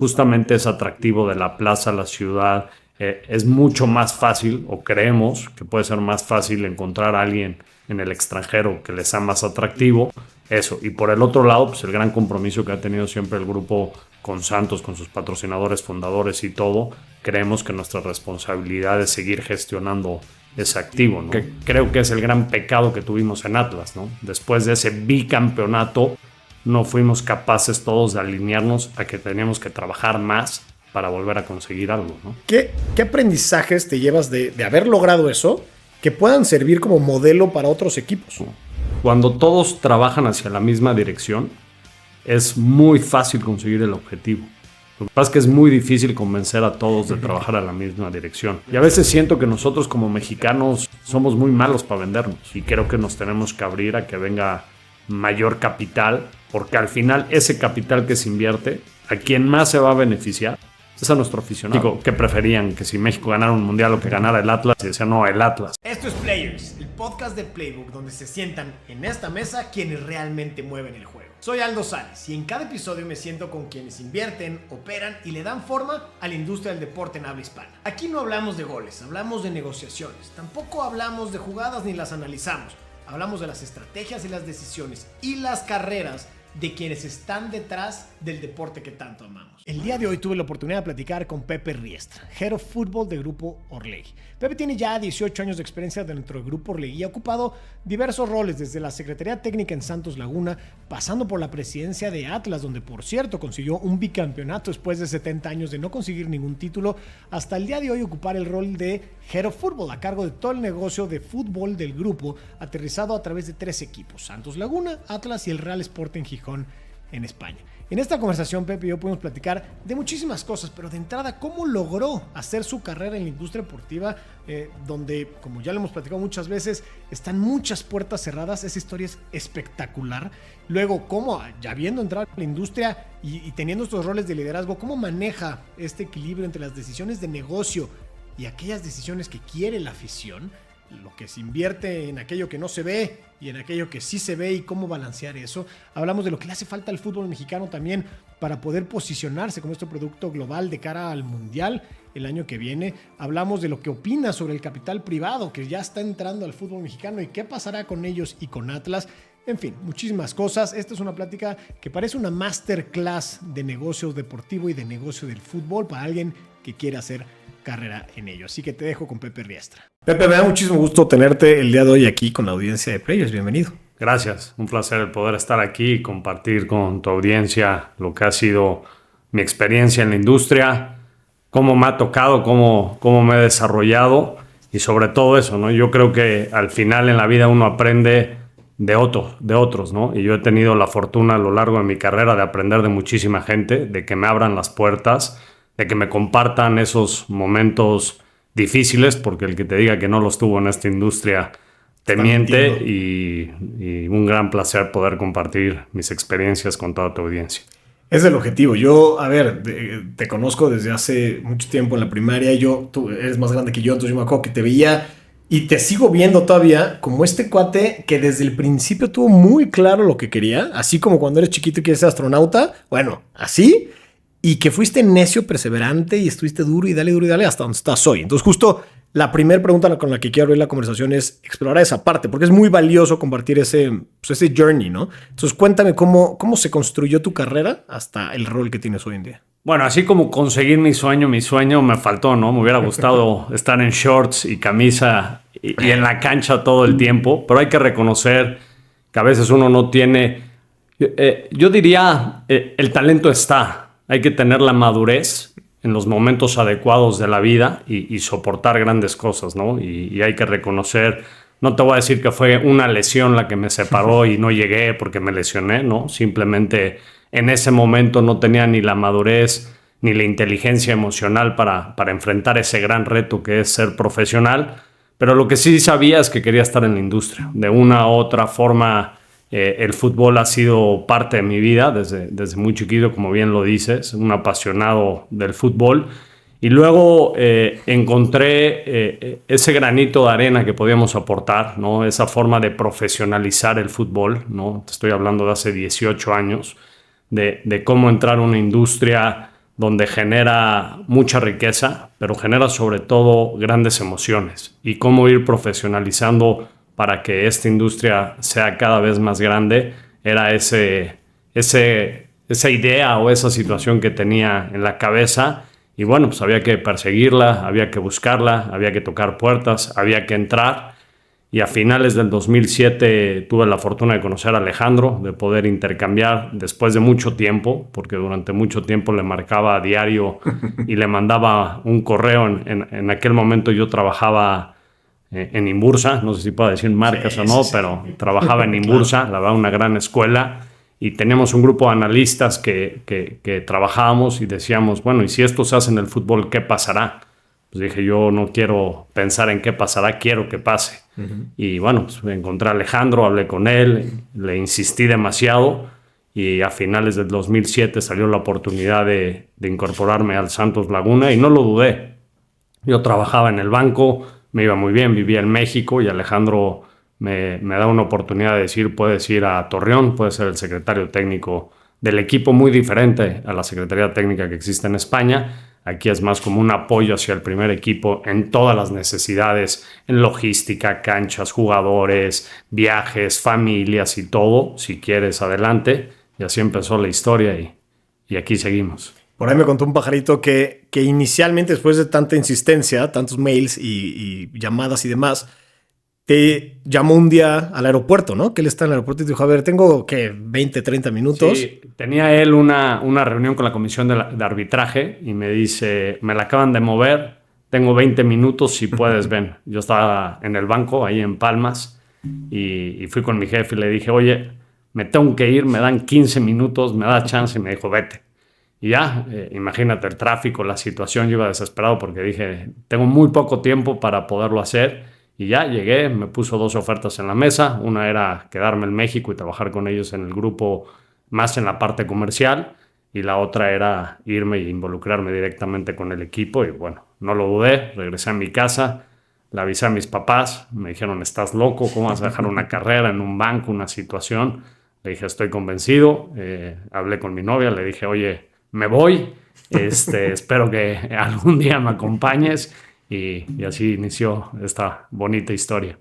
justamente es atractivo de la plaza, la ciudad. Es mucho más fácil, o creemos que puede ser más fácil encontrar a alguien en el extranjero que les sea más atractivo. Eso. Y por el otro lado, pues el gran compromiso que ha tenido siempre el grupo con Santos, con sus patrocinadores, fundadores y todo, creemos que nuestra responsabilidad es seguir gestionando ese activo, ¿no? Que creo que es el gran pecado que tuvimos en Atlas, ¿no? Después de ese bicampeonato, no fuimos capaces todos de alinearnos a que teníamos que trabajar más para volver a conseguir algo, ¿no? ¿Qué aprendizajes te llevas de haber logrado eso que puedan servir como modelo para otros equipos? Cuando todos trabajan hacia la misma dirección, es muy fácil conseguir el objetivo. Lo que pasa es que es muy difícil convencer a todos de trabajar a la misma dirección. Y a veces siento que nosotros como mexicanos somos muy malos para vendernos. Y creo que nos tenemos que abrir a que venga mayor capital, porque al final ese capital que se invierte, a quien más se va a beneficiar es a nuestro aficionado. Digo, ¿qué preferían? ¿Que si México ganara un mundial o que ganara el Atlas? Y decían, no, el Atlas. Esto es Players, el podcast de Playbook, donde se sientan en esta mesa quienes realmente mueven el juego. Soy Aldo Sales y en cada episodio me siento con quienes invierten, operan y le dan forma a la industria del deporte en habla hispana. Aquí no hablamos de goles, hablamos de negociaciones. Tampoco hablamos de jugadas ni las analizamos. Hablamos de las estrategias y las decisiones y las carreras de quienes están detrás del deporte que tanto amamos. El día de hoy tuve la oportunidad de platicar con Pepe Riestra, Head of Football del Grupo Orlegui. Pepe tiene ya 18 años de experiencia dentro del Grupo Orlegui y ha ocupado diversos roles, desde la Secretaría Técnica en Santos Laguna, pasando por la presidencia de Atlas, donde por cierto consiguió un bicampeonato después de 70 años de no conseguir ningún título, hasta el día de hoy ocupar el rol de Head of Football, a cargo de todo el negocio de fútbol del grupo, aterrizado a través de 3 equipos: Santos Laguna, Atlas y el Real Sporting Gijón en España. En esta conversación, Pepe y yo pudimos platicar de muchísimas cosas, pero de entrada, cómo logró hacer su carrera en la industria deportiva, donde, como ya lo hemos platicado muchas veces, están muchas puertas cerradas. Esa historia es espectacular. Luego, cómo, ya habiendo entrado en la industria y teniendo estos roles de liderazgo, cómo maneja este equilibrio entre las decisiones de negocio y aquellas decisiones que quiere la afición, lo que se invierte en aquello que no se ve y en aquello que sí se ve y cómo balancear eso. Hablamos de lo que le hace falta al fútbol mexicano también para poder posicionarse como este producto global de cara al Mundial el año que viene. Hablamos de lo que opina sobre el capital privado que ya está entrando al fútbol mexicano y qué pasará con ellos y con Atlas. En fin, muchísimas cosas. Esta es una plática que parece una masterclass de negocio deportivo y de negocio del fútbol para alguien que quiera hacer carrera en ello. Así que te dejo con Pepe Riestra. Pepe, me da muchísimo gusto tenerte el día de hoy aquí con la audiencia de Players. Bienvenido. Gracias, un placer el poder estar aquí y compartir con tu audiencia lo que ha sido mi experiencia en la industria, cómo me ha tocado, cómo me he desarrollado y sobre todo eso, ¿no? Yo creo que al final en la vida uno aprende de otros, ¿no? Y yo he tenido la fortuna a lo largo de mi carrera de aprender de muchísima gente, de que me abran las puertas, de que me compartan esos momentos difíciles, porque el que te diga que no los tuvo en esta industria te miente, y un gran placer poder compartir mis experiencias con toda tu audiencia. Es el objetivo. Yo, a ver, te conozco desde hace mucho tiempo en la primaria. Tú eres más grande que yo, entonces yo me acuerdo que te veía y te sigo viendo todavía como este cuate que desde el principio tuvo muy claro lo que quería, así como cuando eres chiquito y quieres ser astronauta. Bueno, así. Y que fuiste necio, perseverante y estuviste duro y dale hasta donde estás hoy. Entonces justo la primera pregunta con la que quiero abrir la conversación es explorar esa parte, porque es muy valioso compartir ese journey, ¿no? Entonces cuéntame cómo se construyó tu carrera hasta el rol que tienes hoy en día. Bueno, así como conseguir mi sueño me faltó, ¿no? Me hubiera gustado estar en shorts y camisa y en la cancha todo el tiempo, pero hay que reconocer que a veces uno no tiene... yo diría, el talento está. Hay que tener la madurez en los momentos adecuados de la vida y soportar grandes cosas, ¿no? Y hay que reconocer, no te voy a decir que fue una lesión la que me separó y no llegué porque me lesioné, ¿no? Simplemente en ese momento no tenía ni la madurez ni la inteligencia emocional para enfrentar ese gran reto que es ser profesional. Pero lo que sí sabía es que quería estar en la industria. De una u otra forma, el fútbol ha sido parte de mi vida desde muy chiquito, como bien lo dices, un apasionado del fútbol. Y luego encontré ese granito de arena que podíamos aportar, ¿no? Esa forma de profesionalizar el fútbol, ¿no? Te estoy hablando de hace 18 años, de cómo entrar a una industria donde genera mucha riqueza, pero genera sobre todo grandes emociones. Y cómo ir profesionalizando para que esta industria sea cada vez más grande, era esa idea o esa situación que tenía en la cabeza. Y bueno, pues había que perseguirla, había que buscarla, había que tocar puertas, había que entrar. Y a finales del 2007 tuve la fortuna de conocer a Alejandro, de poder intercambiar después de mucho tiempo, porque durante mucho tiempo le marcaba a diario y le mandaba un correo. En aquel momento yo trabajaba en Inbursa, no sé si puedo decir marcas o no, pero trabajaba en Inbursa, la verdad, una gran escuela. Y teníamos un grupo de analistas que trabajábamos y decíamos, bueno, ¿y si esto se hace en el fútbol, qué pasará? Pues dije, yo no quiero pensar en qué pasará, quiero que pase. Y bueno, pues encontré a Alejandro, hablé con él, le insistí demasiado y a finales del 2007 salió la oportunidad de incorporarme al Santos Laguna y no lo dudé. Yo trabajaba en el banco, me iba muy bien, vivía en México y Alejandro me da una oportunidad de decir, puedes ir a Torreón, puedes ser el secretario técnico del equipo, muy diferente a la secretaría técnica que existe en España. Aquí es más como un apoyo hacia el primer equipo en todas las necesidades, en logística, canchas, jugadores, viajes, familias y todo. Si quieres, adelante. Y así empezó la historia y aquí seguimos. Por ahí me contó un pajarito que inicialmente, después de tanta insistencia, tantos mails y llamadas y demás, te llamó un día al aeropuerto, ¿no? Que él está en el aeropuerto y te dijo, a ver, tengo, ¿qué? 20, 30 minutos. Sí, tenía él una reunión con la comisión de arbitraje y me dice, me la acaban de mover, tengo 20 minutos, si puedes, ven. Yo estaba en el banco, ahí en Palmas, y fui con mi jefe y le dije, oye, me tengo que ir, me dan 15 minutos, me da chance, y me dijo, vete. Y ya, imagínate el tráfico, la situación, yo iba desesperado porque dije, tengo muy poco tiempo para poderlo hacer. Y ya llegué, me puso 2 ofertas en la mesa. Una era quedarme en México y trabajar con ellos en el grupo, más en la parte comercial. Y la otra era irme e involucrarme directamente con el equipo. Y bueno, no lo dudé, regresé a mi casa, le avisé a mis papás. Me dijeron, ¿estás loco? ¿Cómo vas a dejar una carrera en un banco, una situación? Le dije, estoy convencido. Hablé con mi novia, le dije, oye, me voy. Espero que algún día me acompañes. Y así inició esta bonita historia.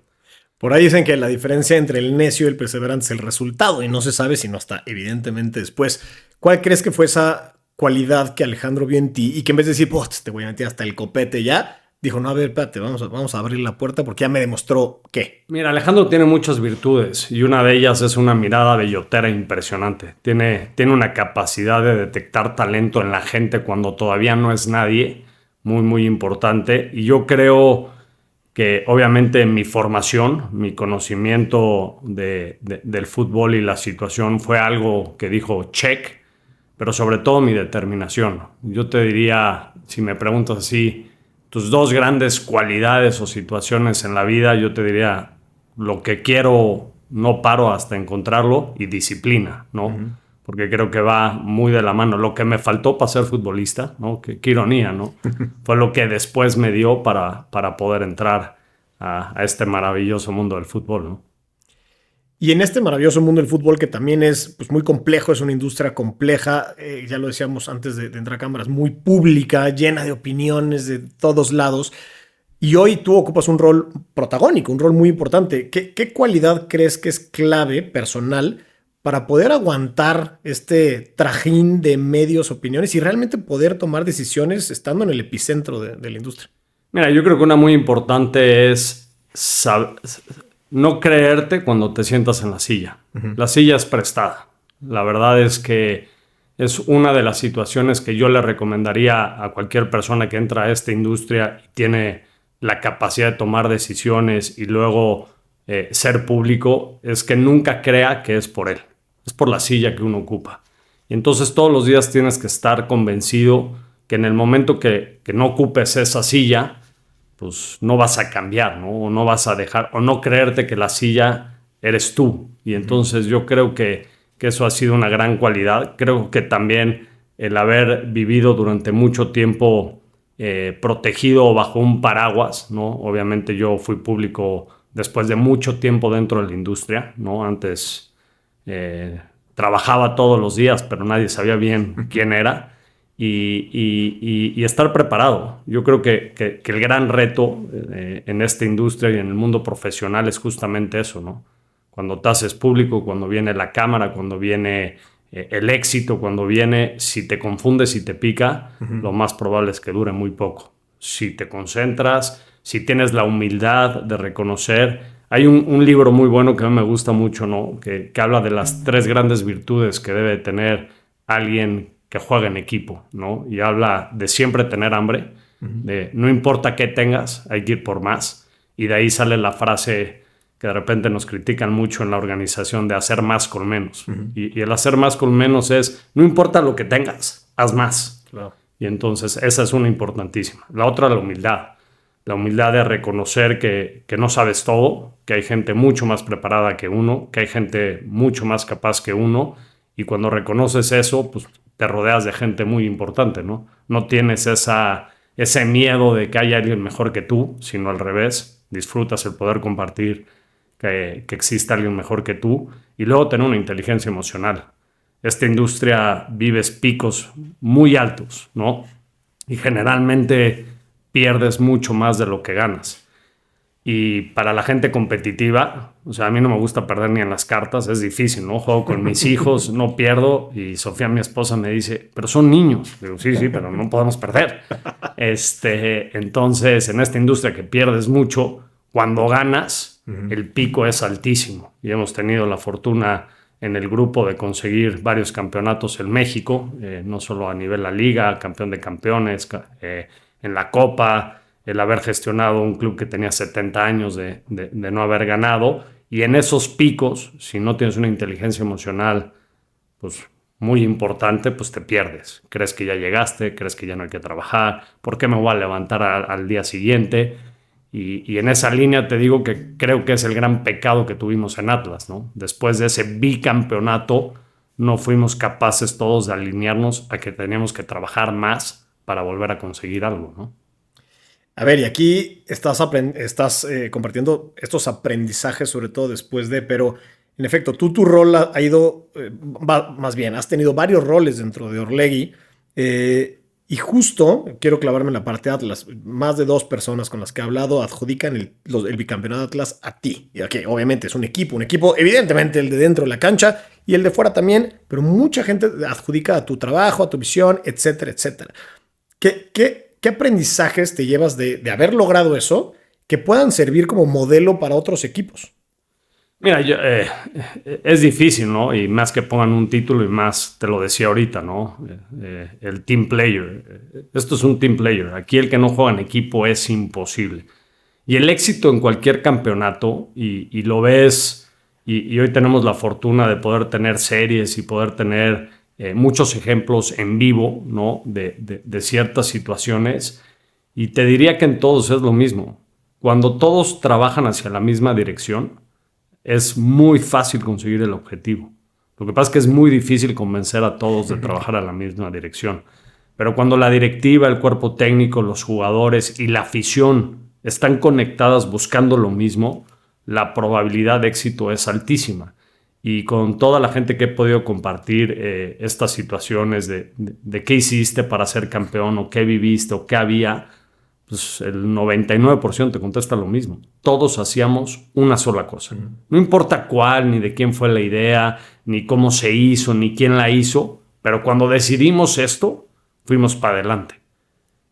Por ahí dicen que la diferencia entre el necio y el perseverante es el resultado y no se sabe sino hasta evidentemente después. ¿Cuál crees que fue esa cualidad que Alejandro vio en ti y que en vez de decir, te voy a meter hasta el copete ya, dijo, no, a ver, espérate, vamos a abrir la puerta porque ya me demostró qué? Mira, Alejandro tiene muchas virtudes y una de ellas es una mirada bellotera impresionante. Tiene una capacidad de detectar talento en la gente cuando todavía no es nadie, muy, muy importante. Y yo creo que obviamente mi formación, mi conocimiento del fútbol y la situación fue algo que dijo check, pero sobre todo mi determinación. Yo te diría, si me preguntas así, tus 2 grandes cualidades o situaciones en la vida, yo te diría, lo que quiero no paro hasta encontrarlo y disciplina, ¿no? Uh-huh. Porque creo que va muy de la mano. Lo que me faltó para ser futbolista, ¿no? Qué ironía, ¿no? Fue lo que después me dio para poder entrar a este maravilloso mundo del fútbol, ¿no? Y en este maravilloso mundo del fútbol, que también es pues, muy complejo, es una industria compleja, ya lo decíamos antes de entrar a cámaras, muy pública, llena de opiniones de todos lados. Y hoy tú ocupas un rol protagónico, un rol muy importante. ¿Qué cualidad crees que es clave, personal, para poder aguantar este trajín de medios, opiniones y realmente poder tomar decisiones estando en el epicentro de la industria? Mira, yo creo que una muy importante es no creerte cuando te sientas en la silla. Uh-huh. La silla es prestada. La verdad es que es una de las situaciones que yo le recomendaría a cualquier persona que entra a esta industria y tiene la capacidad de tomar decisiones y luego ser público, es que nunca crea que es por él. Es por la silla que uno ocupa. Y entonces todos los días tienes que estar convencido que en el momento que no ocupes esa silla, pues no vas a cambiar, ¿no? O no vas a dejar, o no creerte que la silla eres tú. Y entonces yo creo que eso ha sido una gran cualidad. Creo que también el haber vivido durante mucho tiempo protegido bajo un paraguas, ¿no? Obviamente yo fui público después de mucho tiempo dentro de la industria, ¿no? Antes trabajaba todos los días, pero nadie sabía bien quién era. y estar preparado. Yo creo que el gran reto en esta industria y en el mundo profesional es justamente eso, ¿no? Cuando te haces público, cuando viene la cámara, cuando viene el éxito, cuando viene, si te confundes y te pica, lo más probable es que dure muy poco. Si te concentras, si tienes la humildad de reconocer. Hay un libro muy bueno que a mí me gusta mucho, ¿no? Que habla de las 3 grandes virtudes que debe tener alguien que juega en equipo, ¿no? Y habla de siempre tener hambre, de no importa qué tengas, hay que ir por más. Y de ahí sale la frase que de repente nos critican mucho en la organización de hacer más con menos. Y el hacer más con menos es, no importa lo que tengas, haz más. Claro. Y entonces esa es una importantísima. La otra, la humildad. La humildad de reconocer que no sabes todo, que hay gente mucho más preparada que uno, que hay gente mucho más capaz que uno. Y cuando reconoces eso, pues te rodeas de gente muy importante, ¿no? No tienes ese miedo de que haya alguien mejor que tú, sino al revés. Disfrutas el poder compartir que existe alguien mejor que tú. Y luego tener una inteligencia emocional. Esta industria vives picos muy altos, ¿no? Y generalmente pierdes mucho más de lo que ganas. Y para la gente competitiva, o sea, a mí no me gusta perder ni en las cartas, es difícil, ¿no? Juego con mis hijos, no pierdo, y Sofía, mi esposa, me dice, pero son niños. Digo, sí, pero no podemos perder. Entonces, en esta industria que pierdes mucho, cuando ganas, el pico es altísimo. Y hemos tenido la fortuna en el grupo de conseguir varios campeonatos en México, no solo a nivel la liga, campeón de campeones, en la Copa, el haber gestionado un club que tenía 70 años de no haber ganado. Y en esos picos, si no tienes una inteligencia emocional pues muy importante, pues te pierdes. Crees que ya llegaste, crees que ya no hay que trabajar, ¿por qué me voy a levantar al día siguiente? Y en esa línea te digo que creo que es el gran pecado que tuvimos en Atlas, ¿no? Después de ese bicampeonato, no fuimos capaces todos de alinearnos a que teníamos que trabajar más para volver a conseguir algo, ¿no? A ver, y aquí estás compartiendo estos aprendizajes, sobre todo después de, pero en efecto, tu rol ha ido, más bien, has tenido varios roles dentro de Orlegui, y justo quiero clavarme en la parte de Atlas. Más de 2 personas con las que he hablado adjudican el bicampeonato de Atlas a ti. Y aquí, obviamente, es un equipo, evidentemente el de dentro de la cancha y el de fuera también, pero mucha gente adjudica a tu trabajo, a tu visión, etcétera, etcétera. ¿Qué aprendizajes te llevas de haber logrado eso que puedan servir como modelo para otros equipos? Mira, es difícil, ¿no? Y más que pongan un título y más, te lo decía ahorita, ¿no? El team player. Esto es un team player. Aquí el que no juega en equipo es imposible. Y el éxito en cualquier campeonato, y lo ves, y hoy tenemos la fortuna de poder tener series y poder tener muchos ejemplos en vivo, ¿no? De ciertas situaciones. Y te diría que en todos es lo mismo. Cuando todos trabajan hacia la misma dirección, es muy fácil conseguir el objetivo. Lo que pasa es que es muy difícil convencer a todos de trabajar a la misma dirección. Pero cuando la directiva, el cuerpo técnico, los jugadores y la afición están conectadas buscando lo mismo, la probabilidad de éxito es altísima. Y con toda la gente que he podido compartir estas situaciones de qué hiciste para ser campeón, o qué viviste, o qué había, pues el 99% te contesta lo mismo. Todos hacíamos una sola cosa. No importa cuál, ni de quién fue la idea, ni cómo se hizo, ni quién la hizo, pero cuando decidimos esto, fuimos para adelante.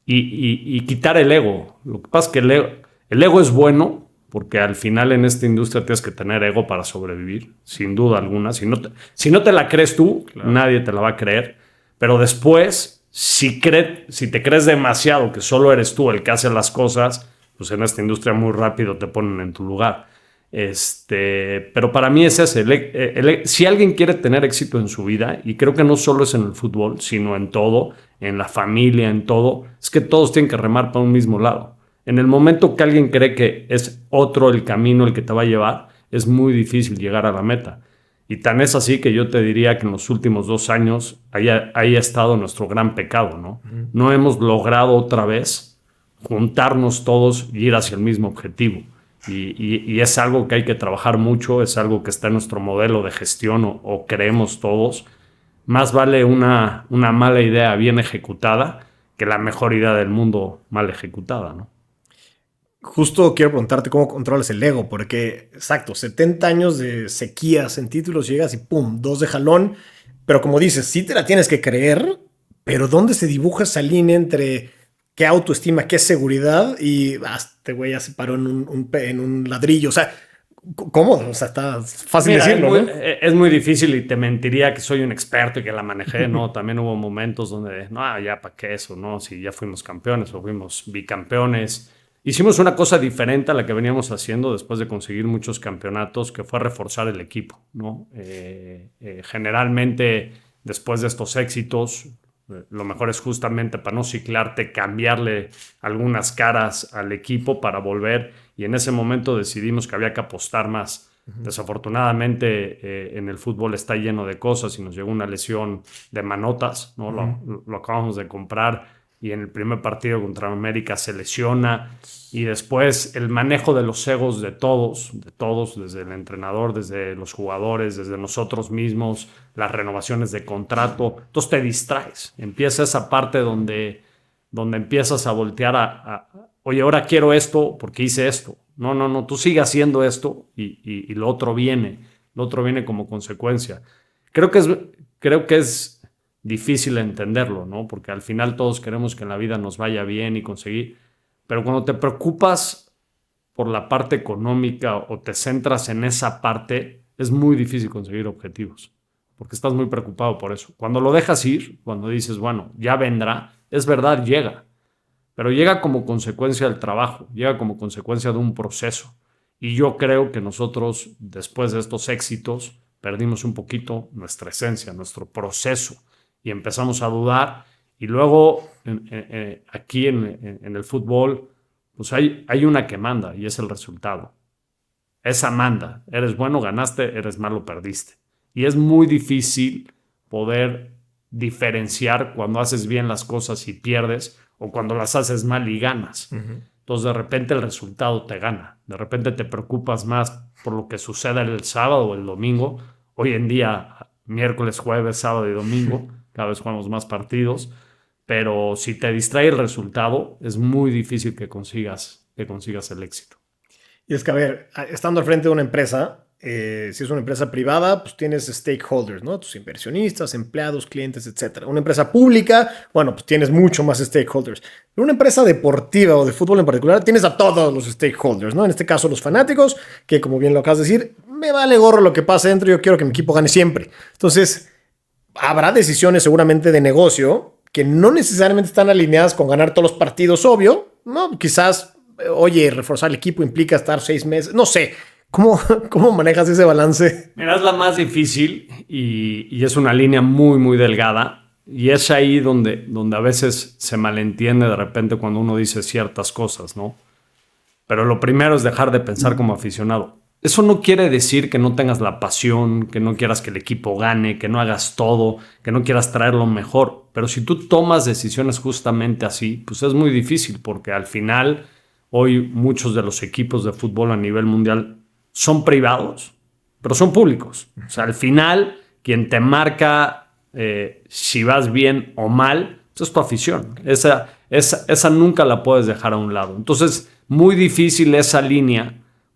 Y quitar el ego. Lo que pasa es que el ego es bueno, porque al final en esta industria tienes que tener ego para sobrevivir, sin duda alguna. Si no te la crees tú, claro, nadie te la va a creer. Pero después, si te crees demasiado que solo eres tú el que hace las cosas, pues en esta industria muy rápido te ponen en tu lugar. Pero para mí es ese. Si alguien quiere tener éxito en su vida, y creo que no solo es en el fútbol, sino en todo, en la familia, en todo, es que todos tienen que remar para un mismo lado. En el momento que alguien cree que es otro el camino el que te va a llevar, es muy difícil llegar a la meta. Y tan es así que yo te diría que en los últimos 2 años ahí ha estado nuestro gran pecado, ¿no? No hemos logrado otra vez juntarnos todos y ir hacia el mismo objetivo. Y es algo que hay que trabajar mucho, es algo que está en nuestro modelo de gestión o creemos todos, más vale una mala idea bien ejecutada que la mejor idea del mundo mal ejecutada, ¿no? Justo quiero preguntarte cómo controlas el ego, porque, exacto, 70 años de sequías en títulos, llegas y pum, 2 de jalón, pero como dices, sí te la tienes que creer, pero ¿dónde se dibuja esa línea entre qué autoestima, qué seguridad y este güey ya se paró en un ladrillo? O sea, ¿cómo? O sea, está fácil Mira, decirlo, ¿no? es muy difícil y te mentiría que soy un experto y que la manejé, ¿no? También hubo momentos donde, no, ya para qué eso, ¿no? Si ya fuimos campeones o fuimos bicampeones. Hicimos una cosa diferente a la que veníamos haciendo después de conseguir muchos campeonatos, que fue reforzar el equipo, ¿no? Generalmente, después de estos éxitos, lo mejor es justamente para no ciclarte, cambiarle algunas caras al equipo para volver. Y en ese momento decidimos que había que apostar más. Desafortunadamente, en el fútbol está lleno de cosas y nos llegó una lesión de manotas, ¿no? Lo acabamos de comprar y en el primer partido contra América se lesiona. Y después el manejo de los egos de todos, desde el entrenador, desde los jugadores, desde nosotros mismos, las renovaciones de contrato. Entonces te distraes. Empieza esa parte donde empiezas a voltear oye, ahora quiero esto porque hice esto. No, tú sigue haciendo esto y lo otro viene. Lo otro viene como consecuencia. Creo que es difícil entenderlo, ¿no? Porque al final todos queremos que en la vida nos vaya bien y conseguir. Pero cuando te preocupas por la parte económica o te centras en esa parte, es muy difícil conseguir objetivos, porque estás muy preocupado por eso. Cuando lo dejas ir, cuando dices, bueno, ya vendrá, es verdad, llega, pero llega como consecuencia del trabajo, llega como consecuencia de un proceso. Y yo creo que nosotros, después de estos éxitos, perdimos un poquito nuestra esencia, nuestro proceso, y empezamos a dudar. Y luego, aquí en el fútbol, pues hay una que manda y es el resultado. Esa manda. Eres bueno, ganaste, eres malo, perdiste. Y es muy difícil poder diferenciar cuando haces bien las cosas y pierdes o cuando las haces mal y ganas. Entonces, de repente el resultado te gana. De repente te preocupas más por lo que suceda el sábado o el domingo. Hoy en día, miércoles, jueves, sábado y domingo, cada vez jugamos más partidos. Pero si te distrae el resultado, es muy difícil que consigas el éxito. Y es que, a ver, estando al frente de una empresa, si es una empresa privada, pues tienes stakeholders, ¿no? Tus inversionistas, empleados, clientes, etc. Una empresa pública, bueno, pues tienes mucho más stakeholders. Pero una empresa deportiva o de fútbol en particular, tienes a todos los stakeholders, ¿no? En este caso, los fanáticos, que como bien lo acabas de decir, me vale gorro lo que pase dentro, yo quiero que mi equipo gane siempre. Entonces, habrá decisiones seguramente de negocio que no necesariamente están alineadas con ganar todos los partidos, obvio, ¿no? Quizás, oye, reforzar el equipo implica estar 6 meses, no sé. ¿Cómo manejas ese balance? Mira, es la más difícil y es una línea muy, muy delgada. Y es ahí donde a veces se malentiende de repente cuando uno dice ciertas cosas, ¿no? Pero lo primero es dejar de pensar como aficionado. Eso no quiere decir que no tengas la pasión, que no quieras que el equipo gane, que no hagas todo, que no quieras traer lo mejor. Pero si tú tomas decisiones justamente así, pues es muy difícil porque al final hoy muchos de los equipos de fútbol a nivel mundial son privados, pero son públicos. O sea, al final, quien te marca si vas bien o mal, pues es tu afición. Esa nunca la puedes dejar a un lado. Entonces, muy difícil esa línea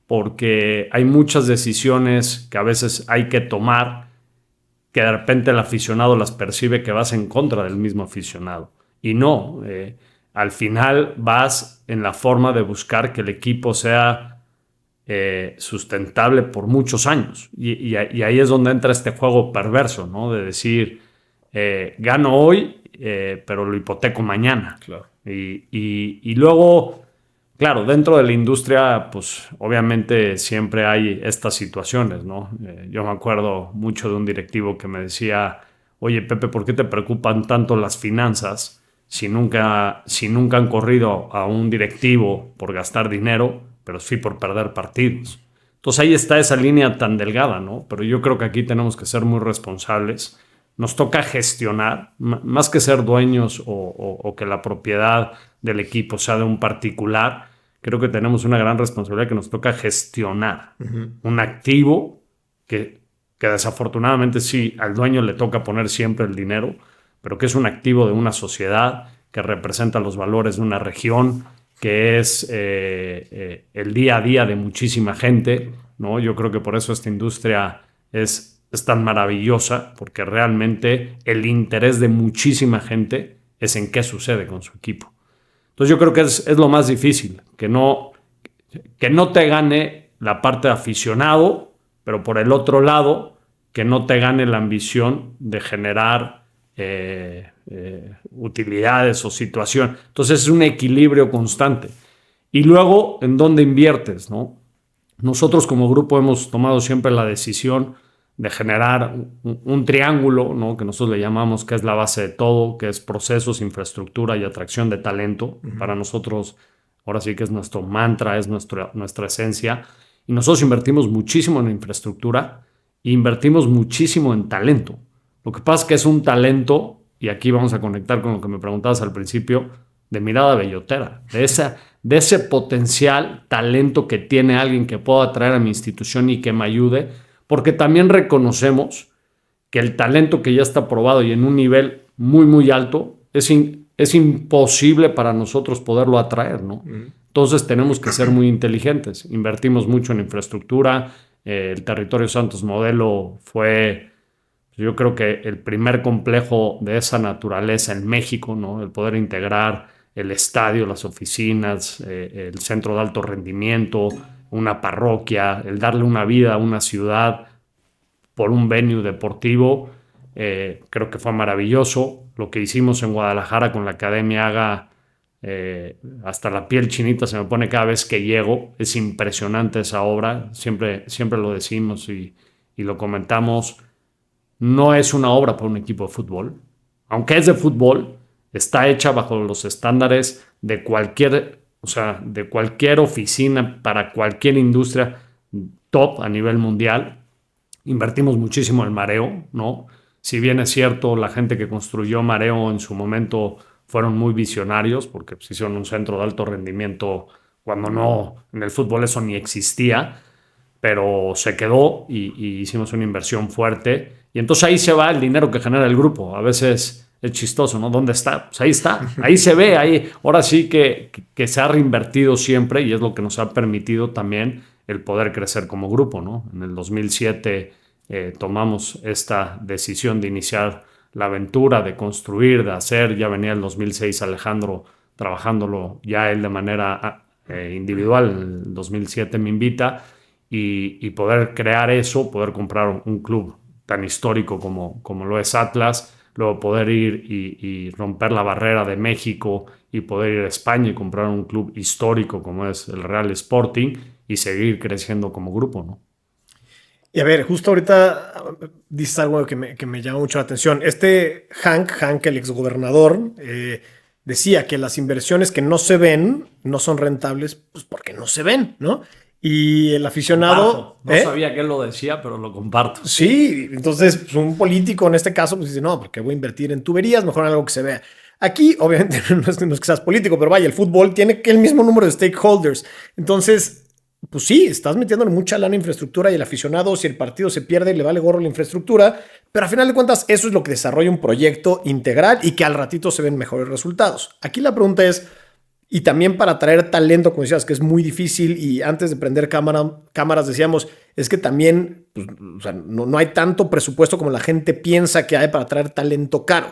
porque hay muchas decisiones que a veces hay que tomar que de repente el aficionado las percibe que vas en contra del mismo aficionado. Y no, al final vas en la forma de buscar que el equipo sea sustentable por muchos años. Y ahí es donde entra este juego perverso, ¿no? De decir, gano hoy, pero lo hipoteco mañana. Claro. Y luego, claro, dentro de la industria, pues obviamente siempre hay estas situaciones, ¿no? Yo me acuerdo mucho de un directivo que me decía, oye, Pepe, ¿por qué te preocupan tanto las finanzas si nunca han corrido a un directivo por gastar dinero, pero sí por perder partidos? Entonces ahí está esa línea tan delgada, ¿no? Pero yo creo que aquí tenemos que ser muy responsables. Nos toca gestionar, más que ser dueños o que la propiedad del equipo sea de un particular. Creo que tenemos una gran responsabilidad que nos toca gestionar un activo que que desafortunadamente sí, al dueño le toca poner siempre el dinero, pero que es un activo de una sociedad, que representa los valores de una región, que es el día a día de muchísima gente, ¿no? Yo creo que por eso esta industria es tan maravillosa, porque realmente el interés de muchísima gente es en qué sucede con su equipo. Entonces yo creo que es lo más difícil, que no te gane la parte de aficionado, pero por el otro lado, que no te gane la ambición de generar utilidades o situación. Entonces es un equilibrio constante. Y luego, ¿en dónde inviertes, no? Nosotros como grupo hemos tomado siempre la decisión de generar un triángulo, ¿no? Que nosotros le llamamos, que es la base de todo, que es procesos, infraestructura y atracción de talento. Para nosotros, ahora sí que es nuestro mantra, es nuestra esencia. Y nosotros invertimos muchísimo en infraestructura e invertimos muchísimo en talento. Lo que pasa es que es un talento, y aquí vamos a conectar con lo que me preguntabas al principio, de mirada bellotera, de ese potencial talento que tiene alguien que pueda atraer a mi institución y que me ayude, porque también reconocemos que el talento que ya está probado y en un nivel muy, muy alto, es imposible para nosotros poderlo atraer, ¿no? Entonces tenemos que ser muy inteligentes. Invertimos mucho en infraestructura. El Territorio Santos Modelo fue, yo creo que el primer complejo de esa naturaleza en México, ¿no? El poder integrar el estadio, las oficinas, el centro de alto rendimiento, una parroquia, el darle una vida a una ciudad por un venue deportivo, creo que fue maravilloso. Lo que hicimos en Guadalajara con la Academia Haga, hasta la piel chinita se me pone cada vez que llego. Es impresionante esa obra, siempre lo decimos y lo comentamos. No es una obra para un equipo de fútbol, aunque es de fútbol, está hecha bajo los estándares de cualquier oficina, para cualquier industria top a nivel mundial. Invertimos muchísimo en Mareo, ¿no? Si bien es cierto, la gente que construyó Mareo en su momento fueron muy visionarios, porque pues hicieron un centro de alto rendimiento cuando no, en el fútbol eso ni existía, pero se quedó y hicimos una inversión fuerte. Y entonces ahí se va el dinero que genera el grupo. A veces es chistoso, ¿no? ¿Dónde está? Pues ahí está, ahí se ve, ahí. Ahora sí que se ha reinvertido siempre y es lo que nos ha permitido también el poder crecer como grupo, ¿no? En el 2007 tomamos esta decisión de iniciar la aventura, de construir, de hacer. Ya venía el 2006 Alejandro trabajándolo ya él de manera individual. En el 2007 me invita y poder crear eso, poder comprar un club tan histórico como lo es Atlas, luego poder ir y romper la barrera de México y poder ir a España y comprar un club histórico como es el Real Sporting y seguir creciendo como grupo, ¿no? Y a ver, justo ahorita dices algo que me llama mucho la atención. Hank, el exgobernador, decía que las inversiones que no se ven no son rentables, pues porque no se ven, ¿no? Y el aficionado... No sabía que él lo decía, pero lo comparto. Sí, entonces pues, un político en este caso pues dice, no, porque voy a invertir en tuberías, mejor en algo que se vea. Aquí, obviamente, no es que seas político, pero vaya, el fútbol tiene el mismo número de stakeholders. Entonces, pues sí, estás metiéndole mucha lana en infraestructura y el aficionado, si el partido se pierde, le vale gorro la infraestructura, pero a final de cuentas eso es lo que desarrolla un proyecto integral y que al ratito se ven mejores resultados. Aquí la pregunta es, y también para atraer talento, como decías, que es muy difícil y antes de prender cámaras decíamos, es que también pues, o sea, no hay tanto presupuesto como la gente piensa que hay para atraer talento caro.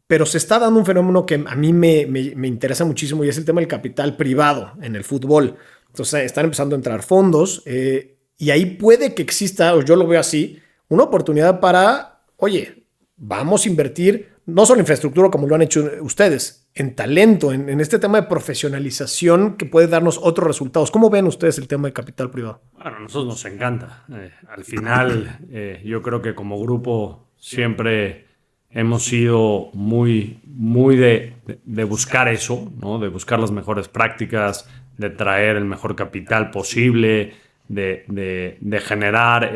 Pero se está dando un fenómeno que a mí me interesa muchísimo y es el tema del capital privado en el fútbol. Entonces están empezando a entrar fondos y ahí puede que exista, o yo lo veo así, una oportunidad para, oye, vamos a invertir no solo en infraestructura como lo han hecho ustedes, en talento, en este tema de profesionalización que puede darnos otros resultados. ¿Cómo ven ustedes el tema de capital privado? Bueno, a nosotros nos encanta. Al final, yo creo que como grupo siempre hemos sido muy de buscar eso, ¿no? De buscar las mejores prácticas, de traer el mejor capital posible, de generar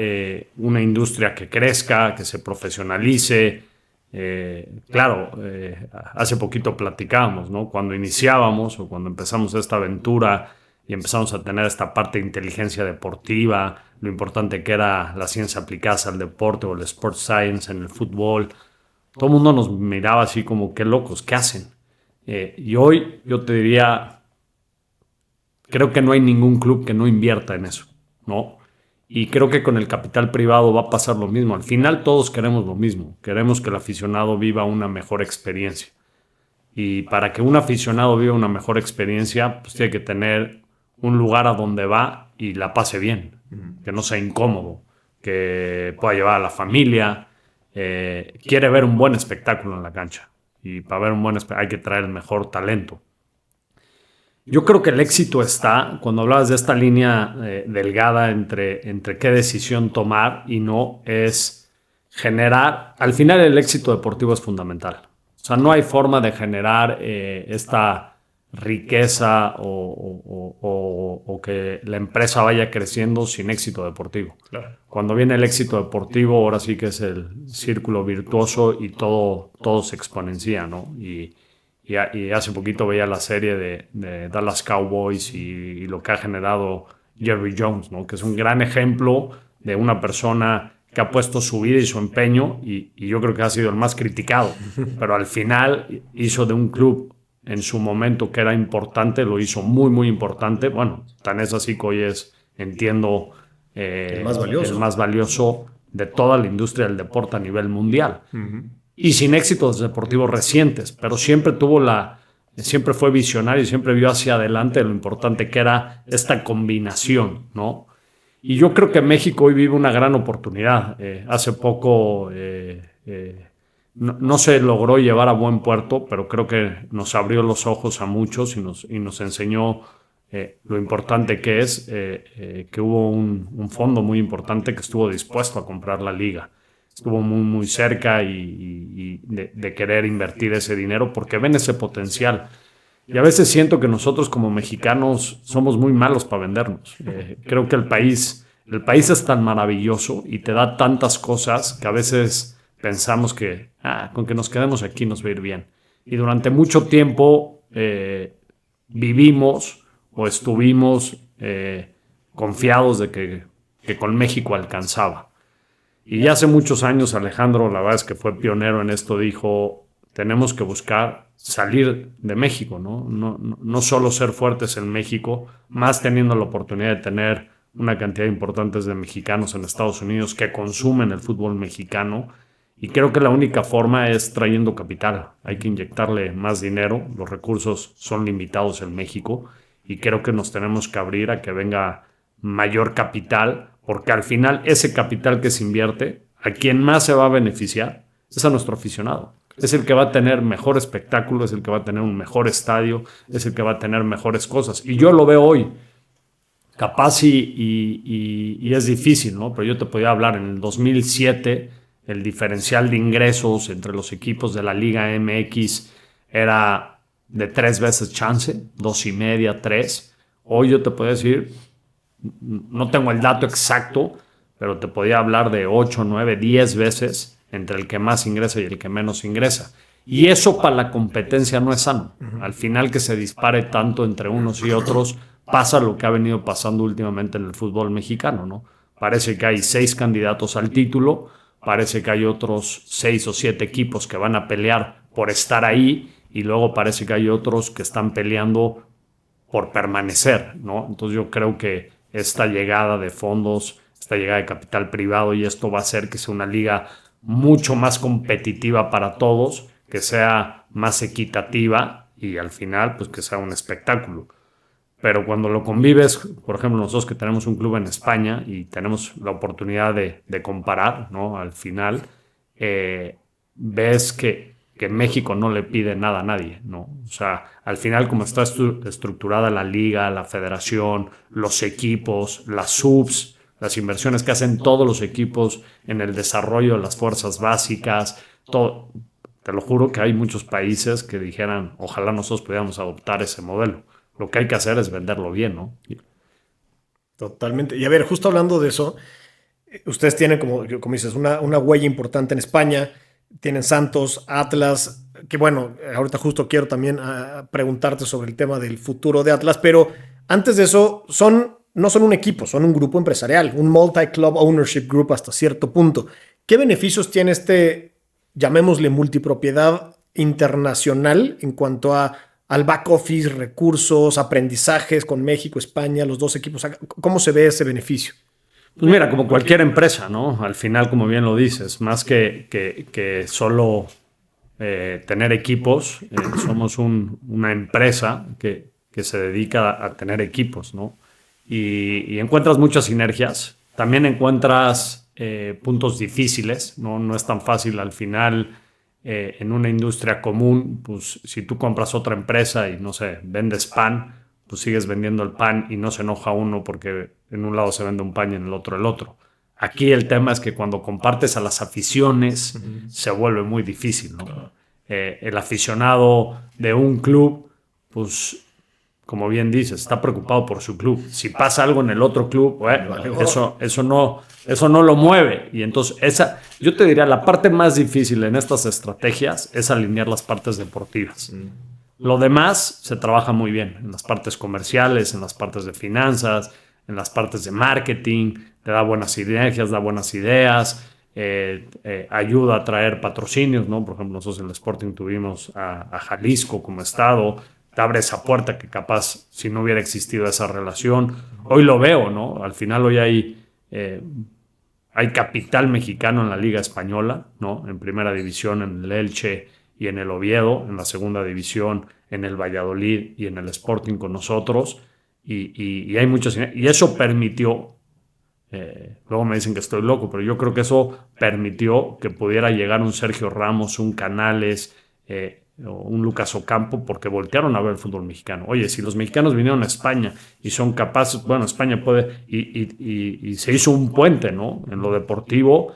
una industria que crezca, que se profesionalice. Hace poquito platicábamos, ¿no? Cuando iniciábamos o cuando empezamos esta aventura y empezamos a tener esta parte de inteligencia deportiva, lo importante que era la ciencia aplicada al deporte o el sports science en el fútbol. Todo el mundo nos miraba así como, qué locos, ¿qué hacen? Y hoy yo te diría, creo que no hay ningún club que no invierta en eso, ¿no? Y creo que con el capital privado va a pasar lo mismo. Al final todos queremos lo mismo. Queremos que el aficionado viva una mejor experiencia. Y para que un aficionado viva una mejor experiencia, pues tiene que tener un lugar a donde va y la pase bien. Que no sea incómodo, que pueda llevar a la familia. Quiere ver un buen espectáculo en la cancha. Y para ver un buen espectáculo hay que traer el mejor talento. Yo creo que el éxito está, cuando hablabas de esta línea delgada entre qué decisión tomar y no, es generar, al final el éxito deportivo es fundamental. O sea, no hay forma de generar esta riqueza o que la empresa vaya creciendo sin éxito deportivo. Claro. Cuando viene el éxito deportivo, ahora sí que es el círculo virtuoso y todo se exponencia, ¿no? Y hace poquito veía la serie de Dallas Cowboys y lo que ha generado Jerry Jones, ¿no? Que es un gran ejemplo de una persona que ha puesto su vida y su empeño y yo creo que ha sido el más criticado, pero al final hizo de un club en su momento que era importante, lo hizo muy, muy importante. Bueno, tan es así que hoy es, entiendo, el más valioso de toda la industria del deporte a nivel mundial. Y sin éxitos deportivos recientes, pero siempre fue visionario y siempre vio hacia adelante lo importante que era esta combinación, ¿no? Y yo creo que México hoy vive una gran oportunidad. Hace poco no se logró llevar a buen puerto, pero creo que nos abrió los ojos a muchos y nos enseñó lo importante que es que hubo un fondo muy importante que estuvo dispuesto a comprar la liga. Estuvo muy, muy cerca y de querer invertir ese dinero porque ven ese potencial. Y a veces siento que nosotros como mexicanos somos muy malos para vendernos. Creo que el país es tan maravilloso y te da tantas cosas que a veces pensamos que con que nos quedemos aquí nos va a ir bien. Y durante mucho tiempo vivimos o estuvimos confiados de que con México alcanzaba. Y ya hace muchos años Alejandro, la verdad es que fue pionero en esto, dijo, tenemos que buscar salir de México, ¿no? No solo ser fuertes en México, más teniendo la oportunidad de tener una cantidad importante de mexicanos en Estados Unidos que consumen el fútbol mexicano. Y creo que la única forma es trayendo capital. Hay que inyectarle más dinero, los recursos son limitados en México y creo que nos tenemos que abrir a que venga mayor capital, porque al final ese capital que se invierte, a quien más se va a beneficiar es a nuestro aficionado. Es el que va a tener mejor espectáculo, es el que va a tener un mejor estadio, es el que va a tener mejores cosas. Y yo lo veo hoy. Capaz y es difícil, ¿no? Pero yo te podía hablar, en el 2007 el diferencial de ingresos entre los equipos de la Liga MX era de 3 veces chance, 2.5, 3. Hoy yo te podía decir, no tengo el dato exacto, pero te podía hablar de 8, 9, 10 veces entre el que más ingresa y el que menos ingresa. Y eso para la competencia no es sano. Al final que se dispare tanto entre unos y otros, pasa lo que ha venido pasando últimamente en el fútbol mexicano, ¿no? Parece que hay 6 candidatos al título, parece que hay otros 6 o 7 equipos que van a pelear por estar ahí y luego parece que hay otros que están peleando por permanecer, ¿no? Entonces yo creo que esta llegada de fondos, esta llegada de capital privado y esto va a hacer que sea una liga mucho más competitiva para todos, que sea más equitativa y al final pues que sea un espectáculo. Pero cuando lo convives, por ejemplo, nosotros que tenemos un club en España y tenemos la oportunidad de comparar, ¿no? Al final, ves que México no le pide nada a nadie, ¿no? O sea, al final, como está estructurada la liga, la federación, los equipos, las subs, las inversiones que hacen todos los equipos en el desarrollo de las fuerzas básicas, todo, te lo juro que hay muchos países que dijeran, ojalá nosotros pudiéramos adoptar ese modelo. Lo que hay que hacer es venderlo bien, ¿no? Totalmente. Y a ver, justo hablando de eso, ustedes tienen, como dices, una huella importante en España. Tienen Santos, Atlas, que bueno, ahorita justo quiero también preguntarte sobre el tema del futuro de Atlas, pero antes de eso, son no son un equipo, son un grupo empresarial, un multi-club ownership group hasta cierto punto. ¿Qué beneficios tiene llamémosle multipropiedad internacional en cuanto al back office, recursos, aprendizajes con México, España, los dos equipos? ¿Cómo se ve ese beneficio? Pues mira, como cualquier empresa, ¿no? Al final, como bien lo dices, más que solo tener equipos, somos una empresa que se dedica a tener equipos, ¿no? Y encuentras muchas sinergias. También encuentras puntos difíciles, ¿no? No es tan fácil al final en una industria común, pues si tú compras otra empresa y no sé, vendes pan, pues sigues vendiendo el pan y no se enoja uno porque en un lado se vende un pan y en el otro el otro. Aquí el tema es que cuando compartes a las aficiones se vuelve muy difícil, ¿no? El aficionado de un club, pues como bien dices, está preocupado por su club. Si pasa algo en el otro club, eso no lo mueve. Y entonces, yo te diría, la parte más difícil en estas estrategias es alinear las partes deportivas. Lo demás se trabaja muy bien, en las partes comerciales, en las partes de finanzas, en las partes de marketing, te da buenas sinergias, da buenas ideas, ayuda a traer patrocinios, ¿no? Por ejemplo, nosotros en el Sporting tuvimos a Jalisco como estado, te abre esa puerta que capaz si no hubiera existido esa relación. Hoy lo veo, ¿no? Al final hoy hay capital mexicano en la Liga Española, ¿no? En primera división en el Elche y en el Oviedo, en la segunda división en el Valladolid y en el Sporting con nosotros. Y hay muchos. Y eso permitió, luego me dicen que estoy loco, pero yo creo que eso permitió que pudiera llegar un Sergio Ramos, un Canales, o un Lucas Ocampo, porque voltearon a ver el fútbol mexicano. Oye, si los mexicanos vinieron a España y son capaces, bueno, España puede, y se hizo un puente, ¿no? En lo deportivo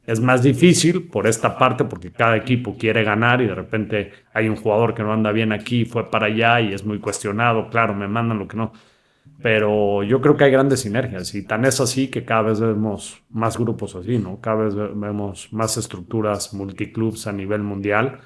es más difícil por esta parte, porque cada equipo quiere ganar y de repente hay un jugador que no anda bien aquí, fue para allá y es muy cuestionado, claro, me mandan lo que no. Pero yo creo que hay grandes sinergias y tan es así que cada vez vemos más grupos así, ¿no? Cada vez vemos más estructuras multiclubs a nivel mundial.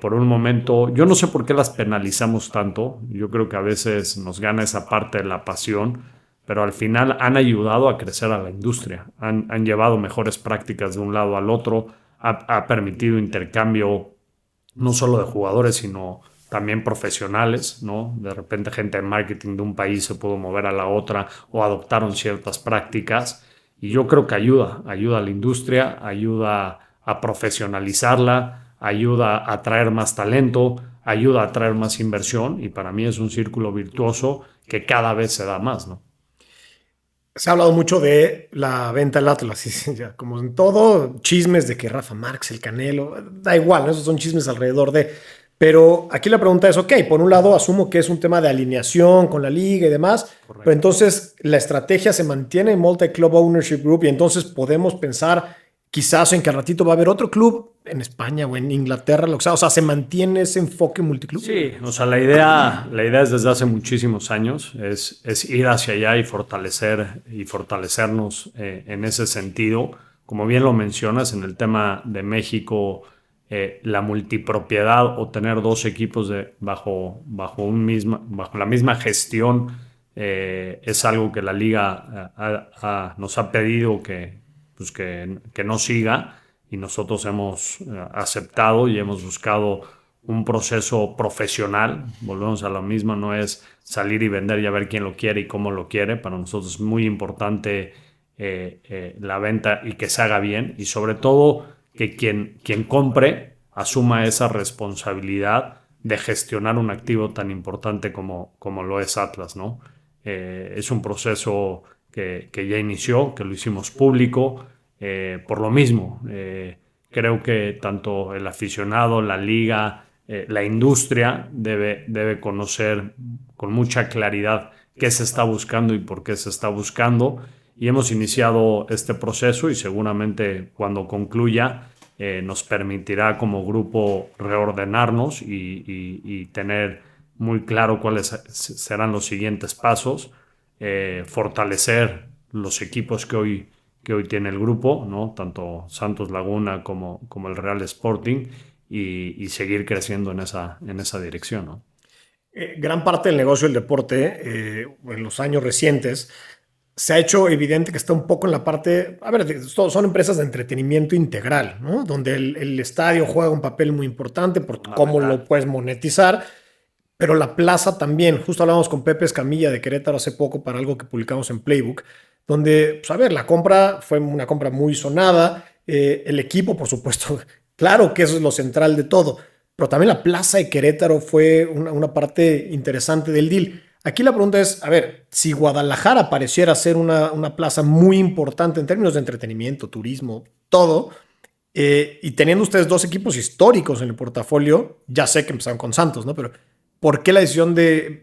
Por un momento, yo no sé por qué las penalizamos tanto, yo creo que a veces nos gana esa parte de la pasión, pero al final han ayudado a crecer a la industria, han llevado mejores prácticas de un lado al otro, ha permitido intercambio no solo de jugadores, sino también profesionales, ¿no? De repente gente de marketing de un país se pudo mover a la otra o adoptaron ciertas prácticas y yo creo que ayuda a la industria, ayuda a profesionalizarla, ayuda a atraer más talento, ayuda a atraer más inversión y para mí es un círculo virtuoso que cada vez se da más, ¿no? Se ha hablado mucho de la venta del Atlas, y ya, como en todo, chismes de que Rafa Márquez, el Canelo, da igual, ¿no? Esos son chismes alrededor de... Pero aquí la pregunta es, ok, por un lado asumo que es un tema de alineación con la liga y demás, correcto, pero entonces la estrategia se mantiene en Multi-Club Ownership Group y entonces podemos pensar quizás en que al ratito va a haber otro club en España o en Inglaterra, lo que sea. O sea, ¿se mantiene ese enfoque multiclub? Sí, o sea, la idea es desde hace muchísimos años, es ir hacia allá y fortalecernos en ese sentido. Como bien lo mencionas, en el tema de México, la multipropiedad o tener dos equipos bajo la misma gestión es algo que la liga nos ha pedido que no siga y nosotros hemos aceptado y hemos buscado un proceso profesional. Volvemos a lo mismo, no es salir y vender y a ver quién lo quiere y cómo lo quiere. Para nosotros es muy importante la venta y que se haga bien y sobre todo que quien compre asuma esa responsabilidad de gestionar un activo tan importante como lo es Atlas, ¿no? Es un proceso que ya inició, que lo hicimos público, por lo mismo. Creo que tanto el aficionado, la liga, la industria debe conocer con mucha claridad qué se está buscando y por qué se está buscando. Y hemos iniciado este proceso y seguramente cuando concluya nos permitirá como grupo reordenarnos y tener muy claro cuáles serán los siguientes pasos. Fortalecer los equipos que hoy tiene el grupo, ¿no? Tanto Santos Laguna como el Real Sporting y seguir creciendo en esa dirección, ¿no? gran parte del negocio del deporte en los años recientes se ha hecho evidente que está un poco en la parte, a ver, son empresas de entretenimiento integral, ¿no? Donde el estadio juega un papel muy importante por cómo lo puedes monetizar, pero la plaza también. Justo hablábamos con Pepe Escamilla de Querétaro hace poco para algo que publicamos en Playbook, donde, pues a ver, la compra fue una compra muy sonada, el equipo, por supuesto, claro que eso es lo central de todo, pero también la plaza de Querétaro fue una parte interesante del deal. Aquí la pregunta es, a ver, si Guadalajara pareciera ser una plaza muy importante en términos de entretenimiento, turismo, todo, y teniendo ustedes dos equipos históricos en el portafolio, ya sé que empezaron con Santos, ¿no? Pero ¿por qué la decisión de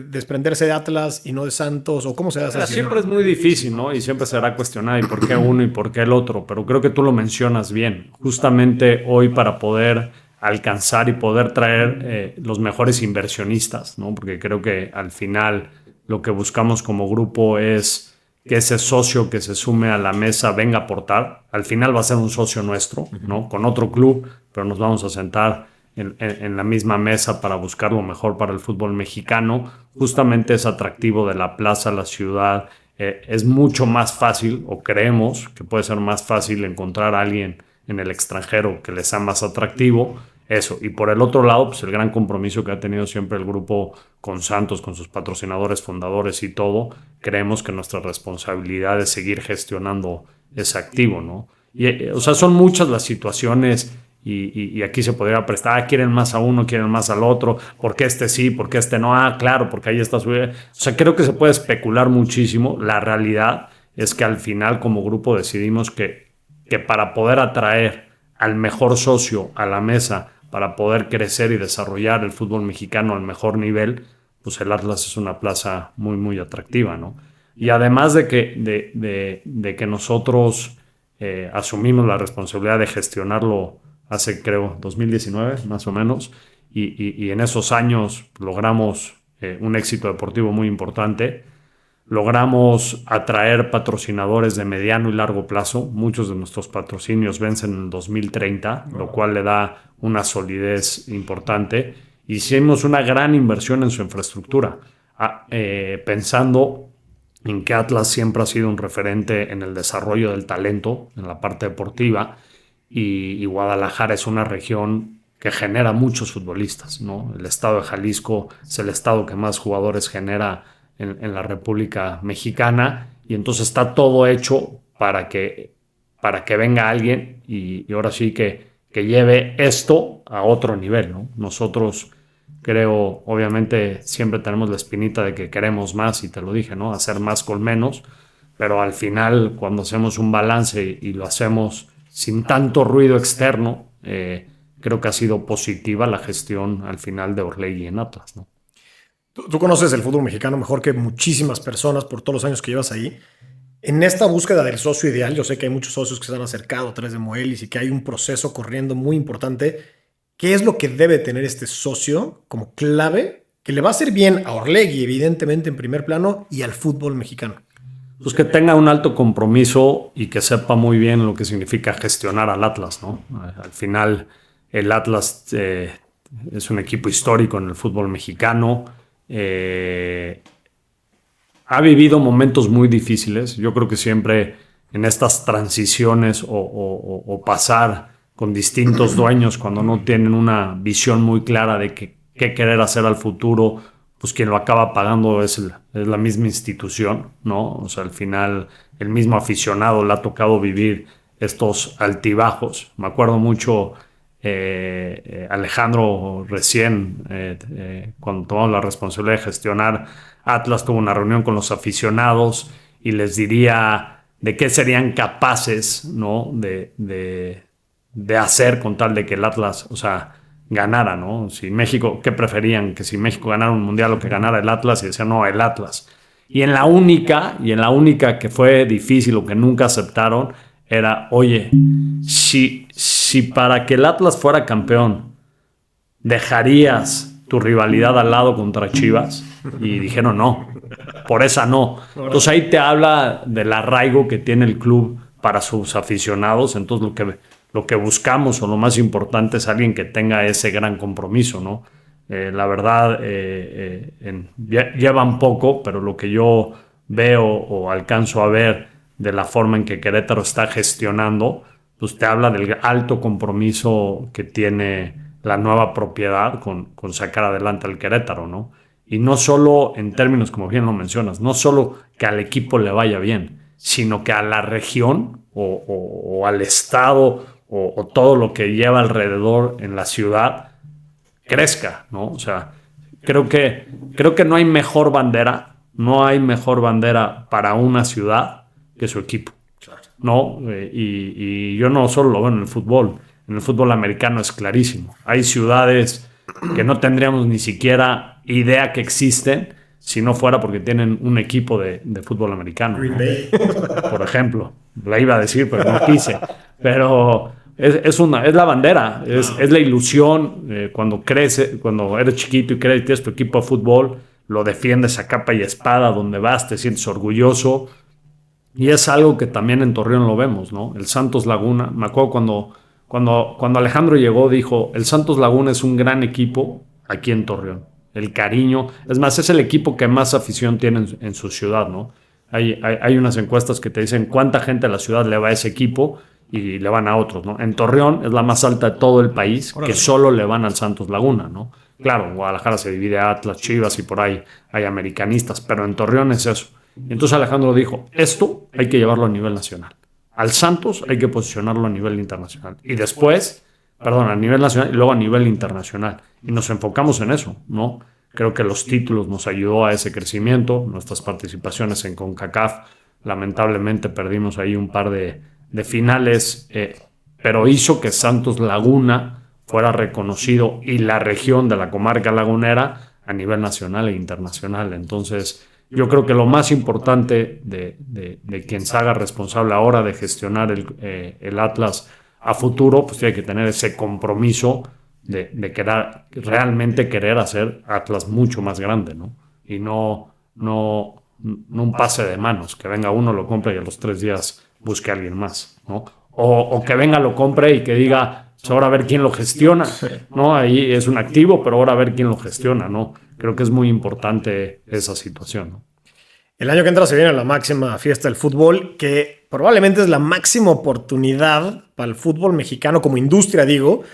desprenderse de Atlas y no de Santos? ¿O cómo se hace? Siempre es muy difícil, ¿no? Y siempre será cuestionado, ¿y por qué uno y por qué el otro? Pero creo que tú lo mencionas bien. Justamente hoy, para poder alcanzar y poder traer los mejores inversionistas, ¿no? Porque creo que al final lo que buscamos como grupo es que ese socio que se sume a la mesa venga a aportar. Al final va a ser un socio nuestro, ¿no? Con otro club, pero nos vamos a sentar en la misma mesa para buscar lo mejor para el fútbol mexicano. Justamente es atractivo de la plaza, la ciudad. Es mucho más fácil, o creemos que puede ser más fácil, encontrar a alguien en el extranjero que les sea más atractivo. Eso. Y por el otro lado, pues el gran compromiso que ha tenido siempre el grupo con Santos, con sus patrocinadores, fundadores y todo, creemos que nuestra responsabilidad es seguir gestionando ese activo, ¿no? Y, o sea, son muchas las situaciones. Y aquí se podría prestar, quieren más a uno, quieren más al otro, ¿por qué este sí, por qué este no? Claro, porque ahí está su... O sea, creo que se puede especular muchísimo. La realidad es que al final como grupo decidimos que para poder atraer al mejor socio a la mesa, para poder crecer y desarrollar el fútbol mexicano al mejor nivel, pues el Atlas es una plaza muy, muy atractiva, ¿no? Y además de que nosotros asumimos la responsabilidad de gestionarlo hace, creo, 2019, más o menos, y en esos años logramos un éxito deportivo muy importante. Logramos atraer patrocinadores de mediano y largo plazo. Muchos de nuestros patrocinios vencen en el 2030, lo cual le da una solidez importante. Hicimos una gran inversión en su infraestructura, pensando en que Atlas siempre ha sido un referente en el desarrollo del talento, en la parte deportiva, y Guadalajara es una región que genera muchos futbolistas, ¿no? El estado de Jalisco es el estado que más jugadores genera en la República Mexicana, y entonces está todo hecho para que venga alguien y ahora sí que lleve esto a otro nivel, ¿no? Nosotros, creo, obviamente siempre tenemos la espinita de que queremos más, y te lo dije, ¿no? Hacer más con menos, pero al final, cuando hacemos un balance y lo hacemos sin tanto ruido externo, creo que ha sido positiva la gestión al final de Orlegui en Atlas, ¿no? Tú conoces el fútbol mexicano mejor que muchísimas personas por todos los años que llevas ahí. En esta búsqueda del socio ideal, yo sé que hay muchos socios que se han acercado a través de Moelis y que hay un proceso corriendo muy importante. ¿Qué es lo que debe tener este socio como clave que le va a hacer bien a Orlegui, evidentemente en primer plano, y al fútbol mexicano? Pues que tenga un alto compromiso y que sepa muy bien lo que significa gestionar al Atlas, ¿no? Al final, el Atlas es un equipo histórico en el fútbol mexicano. Ha vivido momentos muy difíciles. Yo creo que siempre en estas transiciones o pasar con distintos dueños cuando no tienen una visión muy clara de qué querer hacer al futuro, pues quien lo acaba pagando es la misma institución, ¿no? O sea, al final el mismo aficionado le ha tocado vivir estos altibajos. Me acuerdo mucho Alejandro recién, cuando tomamos la responsabilidad de gestionar Atlas, tuvo una reunión con los aficionados y les diría de qué serían capaces, ¿no? de hacer con tal de que el Atlas, o sea, ganara, ¿no? Si México, ¿qué preferían? Que si México ganara un mundial o que ganara el Atlas, y decían, no, el Atlas. Y en la única que fue difícil o que nunca aceptaron era, oye, si para que el Atlas fuera campeón dejarías tu rivalidad al lado contra Chivas, y dijeron no, por esa no. Entonces ahí te habla del arraigo que tiene el club para sus aficionados. Entonces lo que buscamos, o lo más importante, es alguien que tenga ese gran compromiso, ¿no? La verdad, llevan poco, pero lo que yo veo o alcanzo a ver de la forma en que Querétaro está gestionando, pues te habla del alto compromiso que tiene la nueva propiedad con sacar adelante al Querétaro, ¿no? Y no solo en términos, como bien lo mencionas, no solo que al equipo le vaya bien, sino que a la región o al estado o todo lo que lleva alrededor en la ciudad crezca, ¿no? O sea, creo que no hay mejor bandera para una ciudad que su equipo, ¿no? Y yo no solo lo veo en el fútbol americano es clarísimo. Hay ciudades que no tendríamos ni siquiera idea que existen si no fuera porque tienen un equipo de fútbol americano, Green Bay. por ejemplo. La iba a decir, pero no quise. Pero es la bandera, es la ilusión. Cuando eres chiquito y tienes tu equipo de fútbol, lo defiendes a capa y espada, donde vas, te sientes orgulloso. Y es algo que también en Torreón lo vemos, ¿no? El Santos Laguna, me acuerdo cuando Alejandro llegó, dijo, el Santos Laguna es un gran equipo aquí en Torreón. El cariño, es más, es el equipo que más afición tiene en su ciudad, ¿no? Hay unas encuestas que te dicen cuánta gente de la ciudad le va a ese equipo y le van a otros, ¿no? En Torreón es la más alta de todo el país, que solo le van al Santos Laguna, ¿no? Claro, en Guadalajara se divide a Atlas, Chivas y por ahí hay americanistas, pero en Torreón es eso. Entonces Alejandro dijo, esto hay que llevarlo a nivel nacional. Al Santos hay que posicionarlo a nivel internacional. Y después, a nivel nacional y luego a nivel internacional. Y nos enfocamos en eso, ¿no? Creo que los títulos nos ayudó a ese crecimiento. Nuestras participaciones en CONCACAF, lamentablemente perdimos ahí un par de finales, pero hizo que Santos Laguna fuera reconocido y la región de la comarca lagunera a nivel nacional e internacional. Entonces, yo creo que lo más importante de quien se haga responsable ahora de gestionar el Atlas a futuro, pues tiene que tener ese compromiso de realmente querer hacer Atlas mucho más grande, ¿no? Y no un pase de manos, que venga uno, lo compre y a los 3 días busque a alguien más, ¿no? O que venga, lo compre y que diga, pues ahora a ver quién lo gestiona, ¿no? Ahí es un activo, pero ahora a ver quién lo gestiona, ¿no? Creo que es muy importante esa situación, ¿no? El año que entra se viene la máxima fiesta del fútbol, que probablemente es la máxima oportunidad para el fútbol mexicano como industria, digo,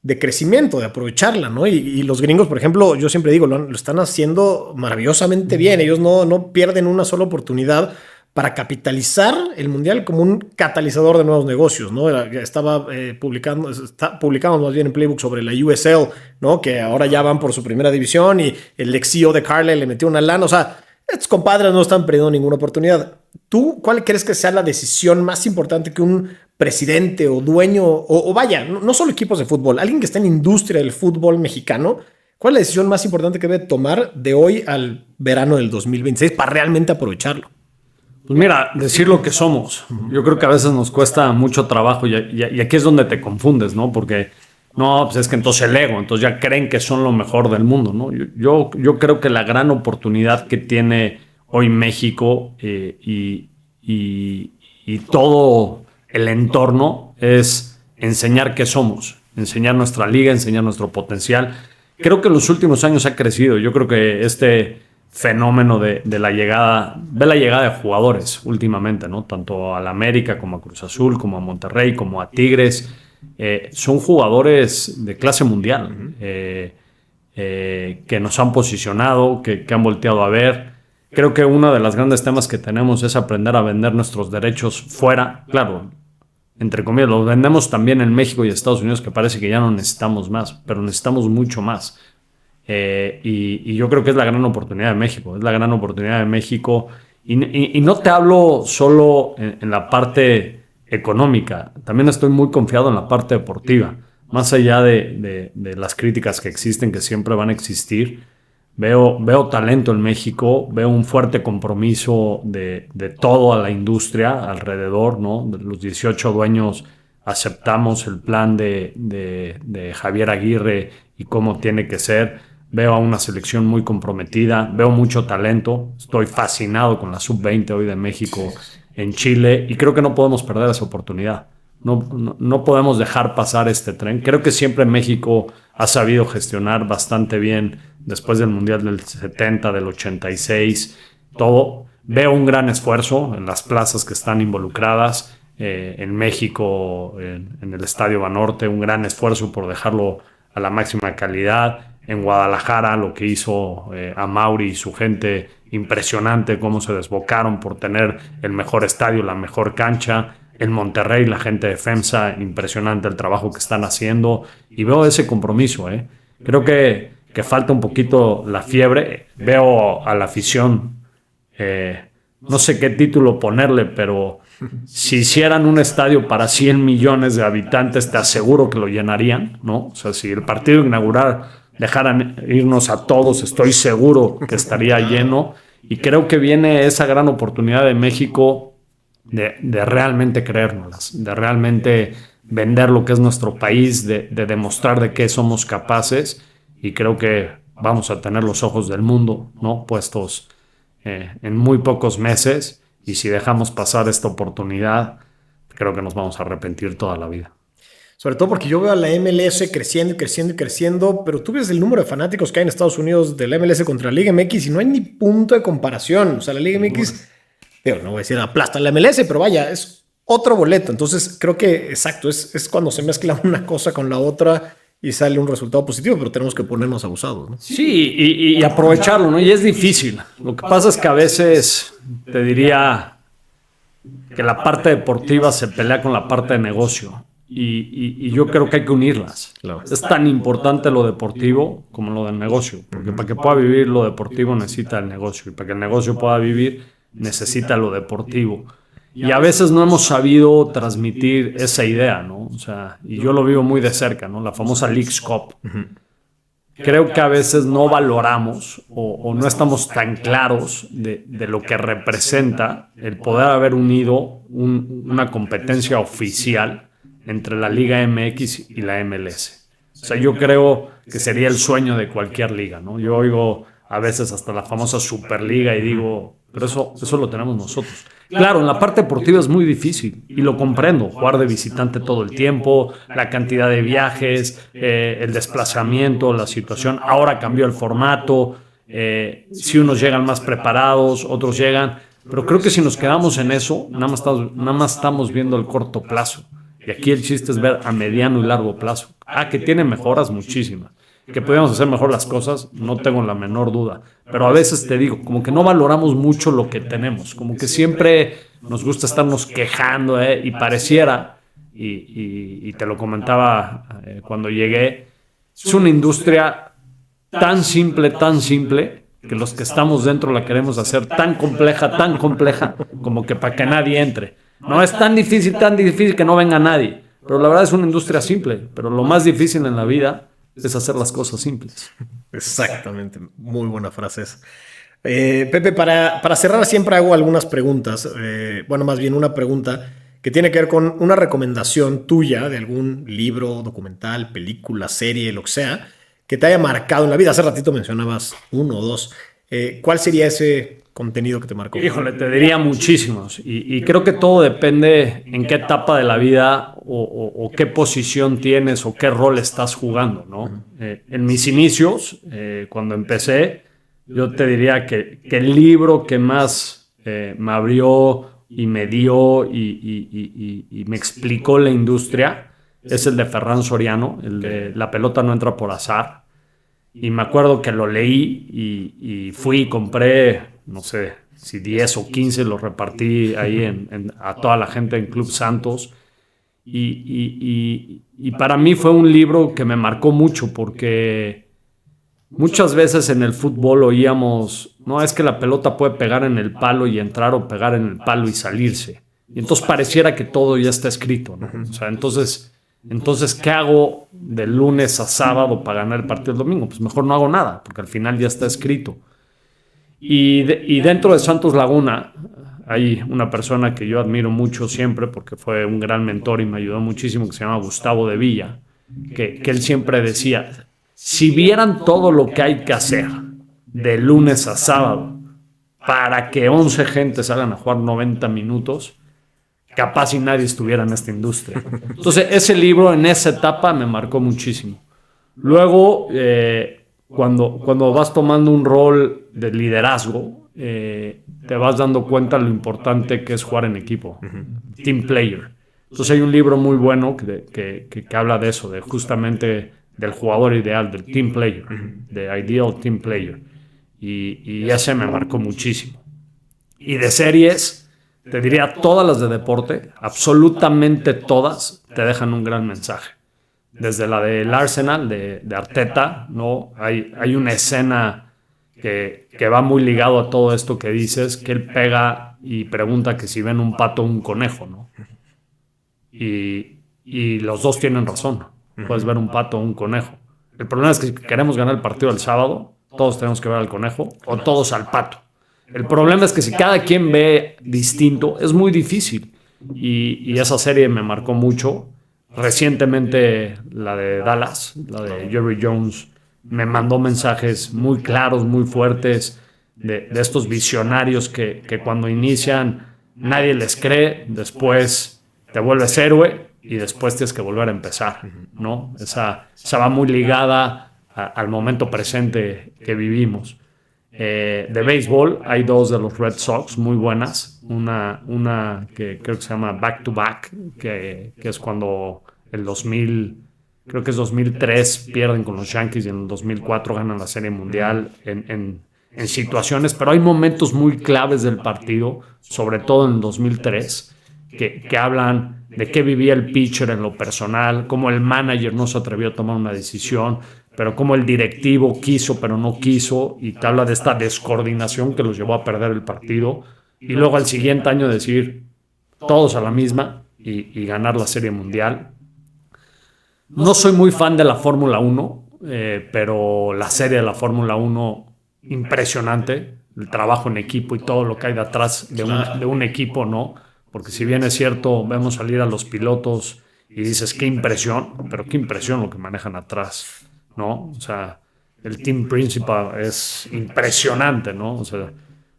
de crecimiento, de aprovecharla, ¿no? Y los gringos, por ejemplo, yo siempre digo, lo están haciendo maravillosamente bien. Ellos no pierden una sola oportunidad para capitalizar el Mundial como un catalizador de nuevos negocios, ¿no? Estaba publicamos más bien en Playbook sobre la USL, ¿no? Que ahora ya van por su primera división y el ex CEO de Carlisle le metió una lana. O sea, estos compadres no están perdiendo ninguna oportunidad. ¿Tú cuál crees que sea la decisión más importante que un presidente o dueño, o vaya, no solo equipos de fútbol, alguien que está en la industria del fútbol mexicano, cuál es la decisión más importante que debe tomar de hoy al verano del 2026 para realmente aprovecharlo? Pues mira, decir lo que somos. Yo creo que a veces nos cuesta mucho trabajo y aquí es donde te confundes, ¿no? Porque no, pues es que entonces el ego, entonces ya creen que son lo mejor del mundo, ¿no? Yo creo que la gran oportunidad que tiene hoy México y todo el entorno es enseñar qué somos, enseñar nuestra liga, enseñar nuestro potencial. Creo que en los últimos años ha crecido. Yo creo que este fenómeno de la llegada de jugadores últimamente, ¿no? Tanto a la América como a Cruz Azul, como a Monterrey, como a Tigres, son jugadores de clase mundial, que nos han posicionado, que han volteado a ver. Creo que uno de los grandes temas que tenemos es aprender a vender nuestros derechos fuera. Claro, entre comillas, los vendemos también en México y Estados Unidos, que parece que ya no necesitamos más, pero necesitamos mucho más. Y yo creo que es la gran oportunidad de México. Es la gran oportunidad de México. Y no te hablo solo en la parte económica. También estoy muy confiado en la parte deportiva. Más allá de las críticas que existen, que siempre van a existir, veo talento en México. Veo un fuerte compromiso de toda la industria alrededor, ¿no? Los 18 dueños aceptamos el plan de Javier Aguirre y cómo tiene que ser. Veo a una selección muy comprometida, veo mucho talento. Estoy fascinado con la Sub-20 hoy de México en Chile y creo que no podemos perder esa oportunidad. No podemos dejar pasar este tren. Creo que siempre México ha sabido gestionar bastante bien después del Mundial del 70, del 86, todo. Veo un gran esfuerzo en las plazas que están involucradas. En México, en el Estadio Banorte, un gran esfuerzo por dejarlo a la máxima calidad. En Guadalajara, lo que hizo Amaury y su gente, impresionante cómo se desbocaron por tener el mejor estadio, la mejor cancha. En Monterrey, la gente de FEMSA, impresionante el trabajo que están haciendo. Y veo ese compromiso. Creo que falta un poquito la fiebre. Veo a la afición, no sé qué título ponerle, pero si hicieran un estadio para 100 millones de habitantes, te aseguro que lo llenarían, ¿no? O sea, si el partido inaugural dejaran irnos a todos, estoy seguro que estaría lleno. Y creo que viene esa gran oportunidad de México de realmente creérnoslas, de realmente vender lo que es nuestro país, de demostrar de qué somos capaces. Y creo que vamos a tener los ojos del mundo, ¿no?, puestos en muy pocos meses. Y si dejamos pasar esta oportunidad, creo que nos vamos a arrepentir toda la vida. Sobre todo porque yo veo a la MLS creciendo y creciendo y creciendo, pero tú ves el número de fanáticos que hay en Estados Unidos de la MLS contra la Liga MX y no hay ni punto de comparación. O sea, la Liga MX, no voy a decir aplasta a la MLS, pero vaya, es otro boleto. Entonces creo que, exacto, es cuando se mezcla una cosa con la otra y sale un resultado positivo, pero tenemos que ponernos abusados, ¿no? Sí, y aprovecharlo, ¿no? Y es difícil. Lo que pasa es que a veces te diría que la parte deportiva se pelea con la parte de negocio. Y yo creo que hay que unirlas. Claro. Es tan importante lo deportivo como lo del negocio, porque para que pueda vivir lo deportivo necesita el negocio, y para que el negocio pueda vivir necesita lo deportivo. Y a veces no hemos sabido transmitir esa idea, ¿no? O sea, y yo lo vivo muy de cerca, ¿no? La famosa Leagues Cup. Creo que a veces no valoramos o no estamos tan claros de lo que representa el poder haber unido una competencia oficial entre la Liga MX y la MLS. O sea, yo creo que sería el sueño de cualquier liga, ¿no? Yo oigo a veces hasta la famosa Superliga y digo, pero eso lo tenemos nosotros. Claro, en la parte deportiva es muy difícil y lo comprendo. Jugar de visitante todo el tiempo, la cantidad de viajes, el desplazamiento, la situación. Ahora cambió el formato. Si unos llegan más preparados, otros llegan. Pero creo que si nos quedamos en eso, nada más estamos viendo el corto plazo. Y aquí el chiste es ver a mediano y largo plazo. Que tiene mejoras muchísimas. Que podemos hacer mejor las cosas, no tengo la menor duda. Pero a veces te digo, como que no valoramos mucho lo que tenemos. Como que siempre nos gusta estarnos quejando, y pareciera, y te lo comentaba cuando llegué, es una industria tan simple, que los que estamos dentro la queremos hacer tan compleja, como que para que nadie entre. No es tan difícil que no venga nadie. Pero la verdad es una industria simple. Pero lo más difícil en la vida es hacer las cosas simples. Exactamente. Muy buena frase esa. Pepe, para cerrar siempre hago algunas preguntas. Más bien una pregunta que tiene que ver con una recomendación tuya de algún libro, documental, película, serie, lo que sea, que te haya marcado en la vida. Hace ratito mencionabas uno o dos. ¿Cuál sería ese contenido que te marcó? Híjole, te diría muchísimos. Y creo que todo depende en qué etapa de la vida o qué posición tienes o qué rol estás jugando, ¿no? En mis inicios, cuando empecé, yo te diría que el libro que más me abrió y me dio y me explicó la industria es el de Ferran Soriano, el de La pelota no entra por azar. Y me acuerdo que lo leí y fui y compré, no sé, si 10 o 15 los repartí ahí a toda la gente en Club Santos. Y para mí fue un libro que me marcó mucho porque muchas veces en el fútbol oíamos, no, es que la pelota puede pegar en el palo y entrar o pegar en el palo y salirse. Y entonces pareciera que todo ya está escrito, ¿no? O sea, entonces, ¿qué hago de lunes a sábado para ganar el partido el domingo? Pues mejor no hago nada, porque al final ya está escrito. Y dentro de Santos Laguna hay una persona que yo admiro mucho siempre, porque fue un gran mentor y me ayudó muchísimo, que se llama Gustavo de Villa, que él siempre decía, si vieran todo lo que hay que hacer de lunes a sábado para que 11 gentes salgan a jugar 90 minutos, capaz si nadie estuviera en esta industria. Entonces, ese libro en esa etapa me marcó muchísimo. Luego, cuando vas tomando un rol de liderazgo, te vas dando cuenta lo importante que es jugar en equipo, team player. Entonces hay un libro muy bueno que habla de eso, de justamente del jugador ideal, del team player, de ideal team player. Y ese me marcó muchísimo. Y de series, te diría todas las de deporte, absolutamente todas te dejan un gran mensaje. Desde la del Arsenal, de Arteta, ¿no? Hay una escena que va muy ligado a todo esto que dices, que él pega y pregunta que si ven un pato o un conejo, ¿no? Y los dos tienen razón. Puedes ver un pato o un conejo. El problema es que si queremos ganar el partido el sábado, todos tenemos que ver al conejo o todos al pato. El problema es que si cada quien ve distinto, es muy difícil. Y esa serie me marcó mucho. Recientemente la de Dallas, la de Jerry Jones, me mandó mensajes muy claros, muy fuertes de estos visionarios que cuando inician nadie les cree, después te vuelves héroe y después tienes que volver a empezar, ¿no? Esa va muy ligada al momento presente que vivimos. De béisbol hay dos de los Red Sox muy buenas. Una que creo que se llama Back to Back, que es cuando el 2000, creo que es 2003, pierden con los Yankees y en el 2004 ganan la Serie Mundial en situaciones, pero hay momentos muy claves del partido, sobre todo en el 2003, que hablan de qué vivía el pitcher en lo personal, cómo el manager no se atrevió a tomar una decisión, pero cómo el directivo quiso pero no quiso, y te habla de esta descoordinación que los llevó a perder el partido, y luego al siguiente año decir todos a la misma y ganar la Serie Mundial. No soy muy fan de la Fórmula 1, pero la serie de la Fórmula 1, impresionante, el trabajo en equipo y todo lo que hay detrás de un equipo, ¿no? Porque si bien es cierto, vemos salir a los pilotos y dices, qué impresión, pero qué impresión lo que manejan atrás, ¿no? O sea, el team principal es impresionante, ¿no? O sea,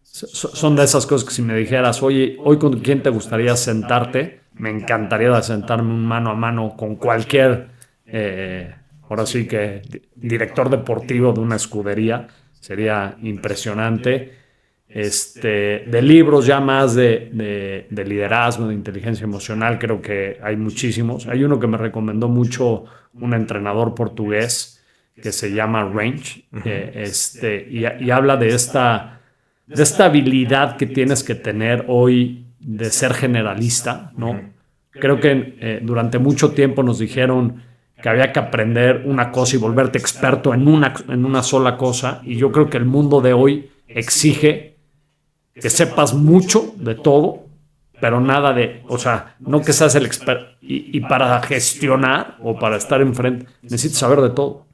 son de esas cosas que si me dijeras, oye, hoy con quién te gustaría sentarte, me encantaría sentarme un mano a mano con cualquier, ahora sí que director deportivo de una escudería, sería impresionante. De libros ya más de liderazgo, de inteligencia emocional, creo que hay muchísimos. Hay uno que me recomendó mucho un entrenador portugués que se llama Range, y habla de esta habilidad que tienes que tener hoy de ser generalista, ¿no? Creo que durante mucho tiempo nos dijeron que había que aprender una cosa y volverte experto en una sola cosa, y yo creo que el mundo de hoy exige que sepas mucho de todo, pero nada de, o sea, no que seas el experto. Y para gestionar o para estar enfrente, necesitas saber de todo.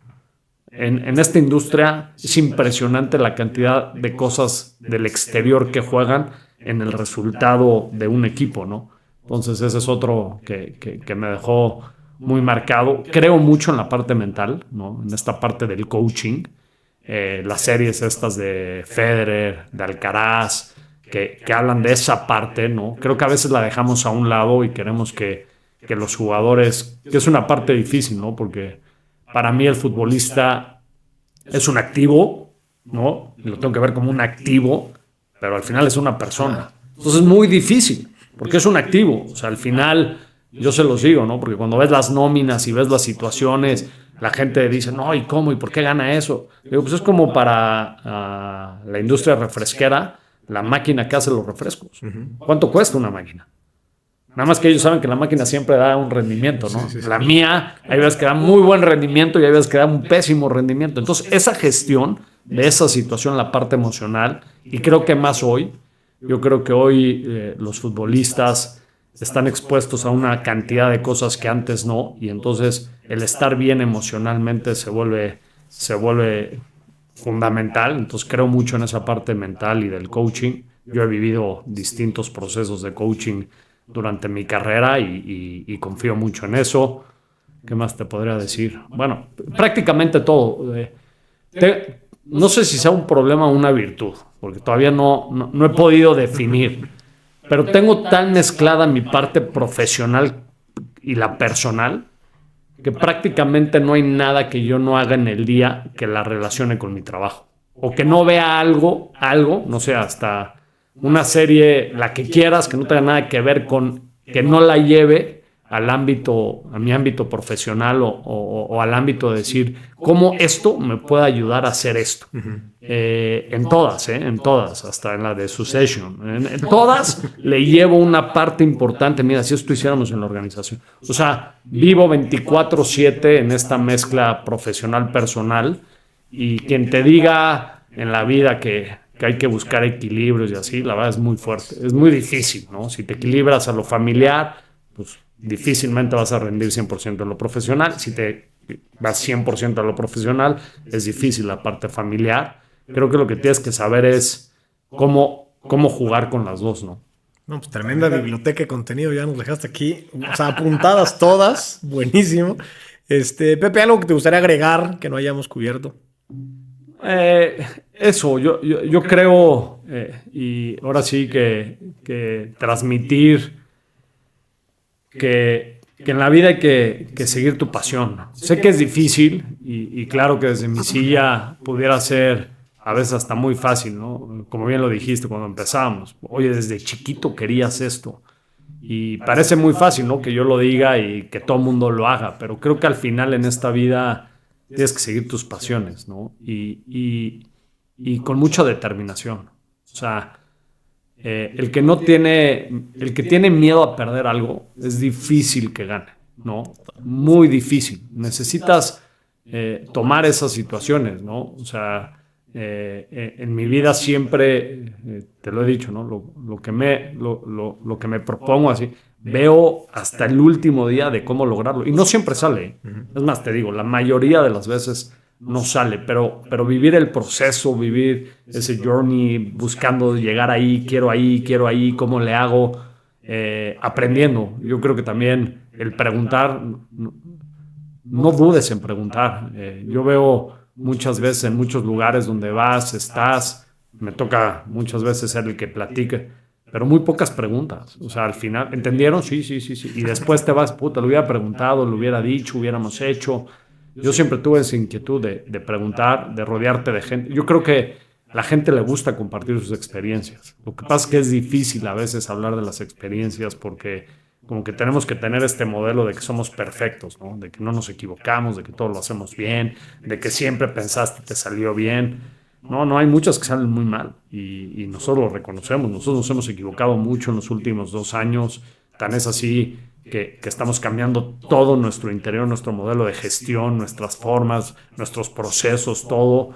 En esta industria es impresionante la cantidad de cosas del exterior que juegan en el resultado de un equipo, ¿no? Entonces ese es otro que me dejó muy marcado. Creo mucho en la parte mental, ¿no? En esta parte del coaching. Las series estas de Federer, de Alcaraz, que hablan de esa parte, ¿no? Creo que a veces la dejamos a un lado y queremos que los jugadores, que es una parte difícil, ¿no? Porque para mí el futbolista es un activo, ¿no? Y lo tengo que ver como un activo, pero al final es una persona. Entonces es muy difícil, porque es un activo. O sea, al final, yo se los digo, ¿no? Porque cuando ves las nóminas y ves las situaciones, la gente dice, no, ¿y cómo? ¿Y por qué gana eso? Digo, pues es como para la industria refresquera, la máquina que hace los refrescos. ¿Cuánto cuesta una máquina? Nada más que ellos saben que la máquina siempre da un rendimiento, ¿no? Sí. La mía, hay veces que da muy buen rendimiento y hay veces que da un pésimo rendimiento. Entonces, esa gestión de esa situación, la parte emocional, y creo que más hoy, yo creo que hoy los futbolistas están expuestos a una cantidad de cosas que antes no, y entonces el estar bien emocionalmente se vuelve fundamental. Entonces creo mucho en esa parte mental y del coaching. Yo he vivido distintos procesos de coaching durante mi carrera y confío mucho en eso. ¿Qué más te podría decir? Bueno, prácticamente todo. No sé si sea un problema o una virtud, porque todavía no he podido definir. pero tengo tan mezclada mi parte profesional y la personal que prácticamente no hay nada que yo no haga en el día que la relacione con mi trabajo. O que no vea algo, no sé, hasta una serie, la que quieras, que no tenga nada que ver con, que no la lleve al ámbito, a mi ámbito profesional o al ámbito de decir cómo esto me puede ayudar a hacer esto. En todas, hasta en la de Succession. En todas le llevo una parte importante. Mira, si esto hiciéramos en la organización. O sea, vivo 24/7 en esta mezcla profesional-personal, y quien te diga en la vida que hay que buscar equilibrios y así, la verdad es muy fuerte. Es muy difícil, ¿no? Si te equilibras a lo familiar, pues difícilmente vas a rendir 100% en lo profesional. Si te vas 100% a lo profesional, es difícil la parte familiar. Creo que lo que tienes que saber es cómo jugar con las dos, ¿no? No, pues tremenda biblioteca de contenido, ya nos dejaste aquí, o sea, apuntadas todas, buenísimo. Pepe, ¿algo que te gustaría agregar que no hayamos cubierto? Eso, yo creo, y ahora sí que transmitir que en la vida hay que seguir tu pasión. Sé que es difícil y claro que desde mi silla pudiera ser a veces hasta muy fácil, ¿no? Como bien lo dijiste cuando empezamos. Oye, desde chiquito querías esto. Y parece muy fácil, ¿no? Que yo lo diga y que todo el mundo lo haga, pero creo que al final en esta vida tienes que seguir tus pasiones, ¿no? Y con mucha determinación. O sea, el que tiene miedo a perder algo, es difícil que gane, ¿no? Muy difícil. Necesitas tomar esas situaciones, ¿no? O sea, en mi vida siempre, te lo he dicho, ¿no? Lo que me propongo así, veo hasta el último día de cómo lograrlo. Y no siempre sale. Es más, te digo, la mayoría de las veces no sale, pero vivir el proceso, vivir ese journey, buscando llegar ahí, quiero ahí, cómo le hago, aprendiendo. Yo creo que también el preguntar, no dudes en preguntar. Yo veo muchas veces en muchos lugares donde estás, me toca muchas veces ser el que platique, pero muy pocas preguntas. O sea, al final, ¿entendieron? Sí. Y después te vas, puta, lo hubiera preguntado, lo hubiera dicho, hubiéramos hecho. Yo siempre tuve esa inquietud de preguntar, de rodearte de gente. Yo creo que a la gente le gusta compartir sus experiencias. Lo que pasa es que es difícil a veces hablar de las experiencias porque como que tenemos que tener este modelo de que somos perfectos, ¿no? De que no nos equivocamos, de que todo lo hacemos bien, de que siempre pensaste y te salió bien. No, hay muchas que salen muy mal y nosotros lo reconocemos. Nosotros nos hemos equivocado mucho en los últimos 2 años. Tan es así que estamos cambiando todo nuestro interior, nuestro modelo de gestión, nuestras formas, nuestros procesos, todo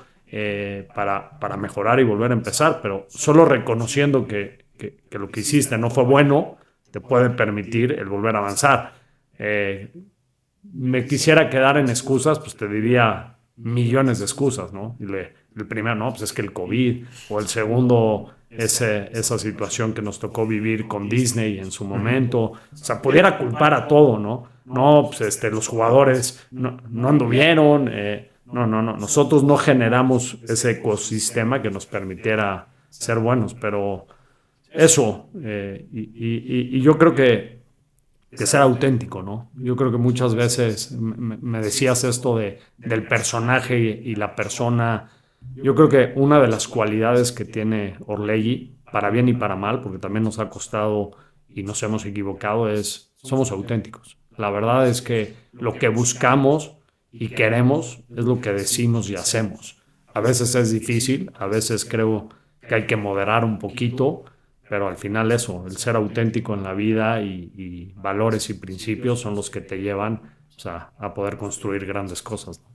para mejorar y volver a empezar. Pero solo reconociendo que lo que hiciste no fue bueno, te puede permitir el volver a avanzar. Me quisiera quedar en excusas, pues te diría millones de excusas, ¿no? El primero, no, pues es que el COVID, o el segundo, esa situación que nos tocó vivir con Disney en su momento. O sea, pudiera culpar a todo, ¿no? No, pues los jugadores no anduvieron. No. Nosotros no generamos ese ecosistema que nos permitiera ser buenos, pero eso. Y yo creo que ser auténtico, ¿no? Yo creo que muchas veces me decías esto del personaje y la persona. Yo creo que una de las cualidades que tiene Orlegui, para bien y para mal, porque también nos ha costado y nos hemos equivocado, somos auténticos. La verdad es que lo que buscamos y queremos es lo que decimos y hacemos. A veces es difícil, a veces creo que hay que moderar un poquito, pero al final eso, el ser auténtico en la vida y valores y principios son los que te llevan, o sea, a poder construir grandes cosas, ¿no?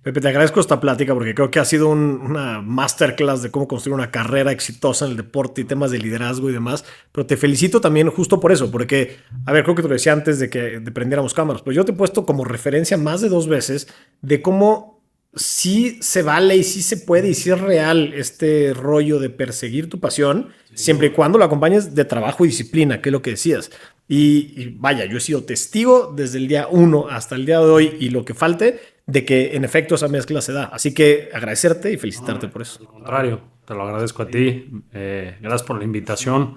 Pepe, te agradezco esta plática porque creo que ha sido una masterclass de cómo construir una carrera exitosa en el deporte y temas de liderazgo y demás. Pero te felicito también justo por eso, porque, a ver, creo que te lo decía antes de prendiéramos cámaras, pero yo te he puesto como referencia más de 2 veces de cómo sí se vale y sí se puede y sí es real este rollo de perseguir tu pasión, siempre y cuando lo acompañes de trabajo y disciplina, que es lo que decías. Y vaya, yo he sido testigo desde el día 1 hasta el día de hoy y lo que falte de que en efecto esa mezcla se da. Así que agradecerte y felicitarte por eso. Al contrario, te lo agradezco a ti. Gracias por la invitación.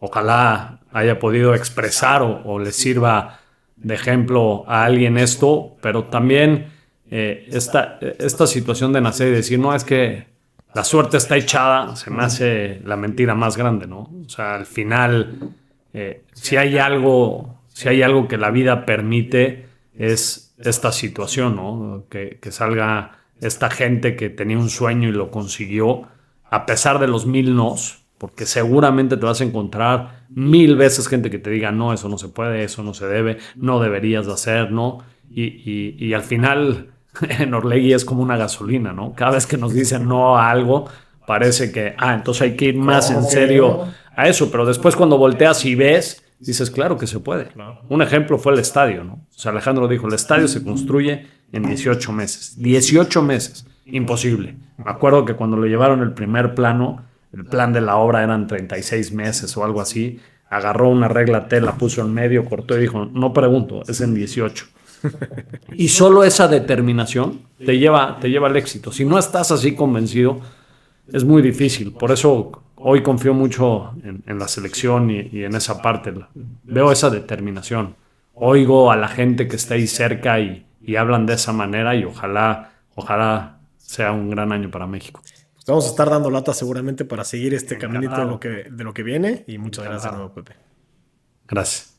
Ojalá haya podido expresar o le sirva de ejemplo a alguien esto, pero también esta situación de nacer y decir, no, es que la suerte está echada, se me hace la mentira más grande, ¿no? O sea, al final, si hay algo que la vida permite, es esta situación, ¿no? Que salga esta gente que tenía un sueño y lo consiguió, a pesar de los 1000 nos, porque seguramente te vas a encontrar 1000 veces gente que te diga, no, eso no se puede, eso no se debe, no deberías de hacer, ¿no? Y al final, en Orlegui es como una gasolina, ¿no? Cada vez que nos dicen no a algo, parece que, entonces hay que ir más en serio a eso, pero después cuando volteas y ves, dices, claro que se puede. Claro. Un ejemplo fue el estadio, ¿no? O sea, Alejandro dijo, el estadio se construye en 18 meses. 18 meses. Imposible. Me acuerdo que cuando lo llevaron el primer plano, el plan de la obra eran 36 meses o algo así. Agarró una regla T, la puso en medio, cortó y dijo, no pregunto, es en 18. Y solo esa determinación te lleva al éxito. Si no estás así convencido, es muy difícil. Por eso hoy confío mucho en la selección y en esa parte. Veo esa determinación. Oigo a la gente que está ahí cerca y hablan de esa manera y ojalá sea un gran año para México. Pues vamos a estar dando lata seguramente para seguir este caminito de lo que viene y muchas gracias de nuevo, Pepe. Gracias.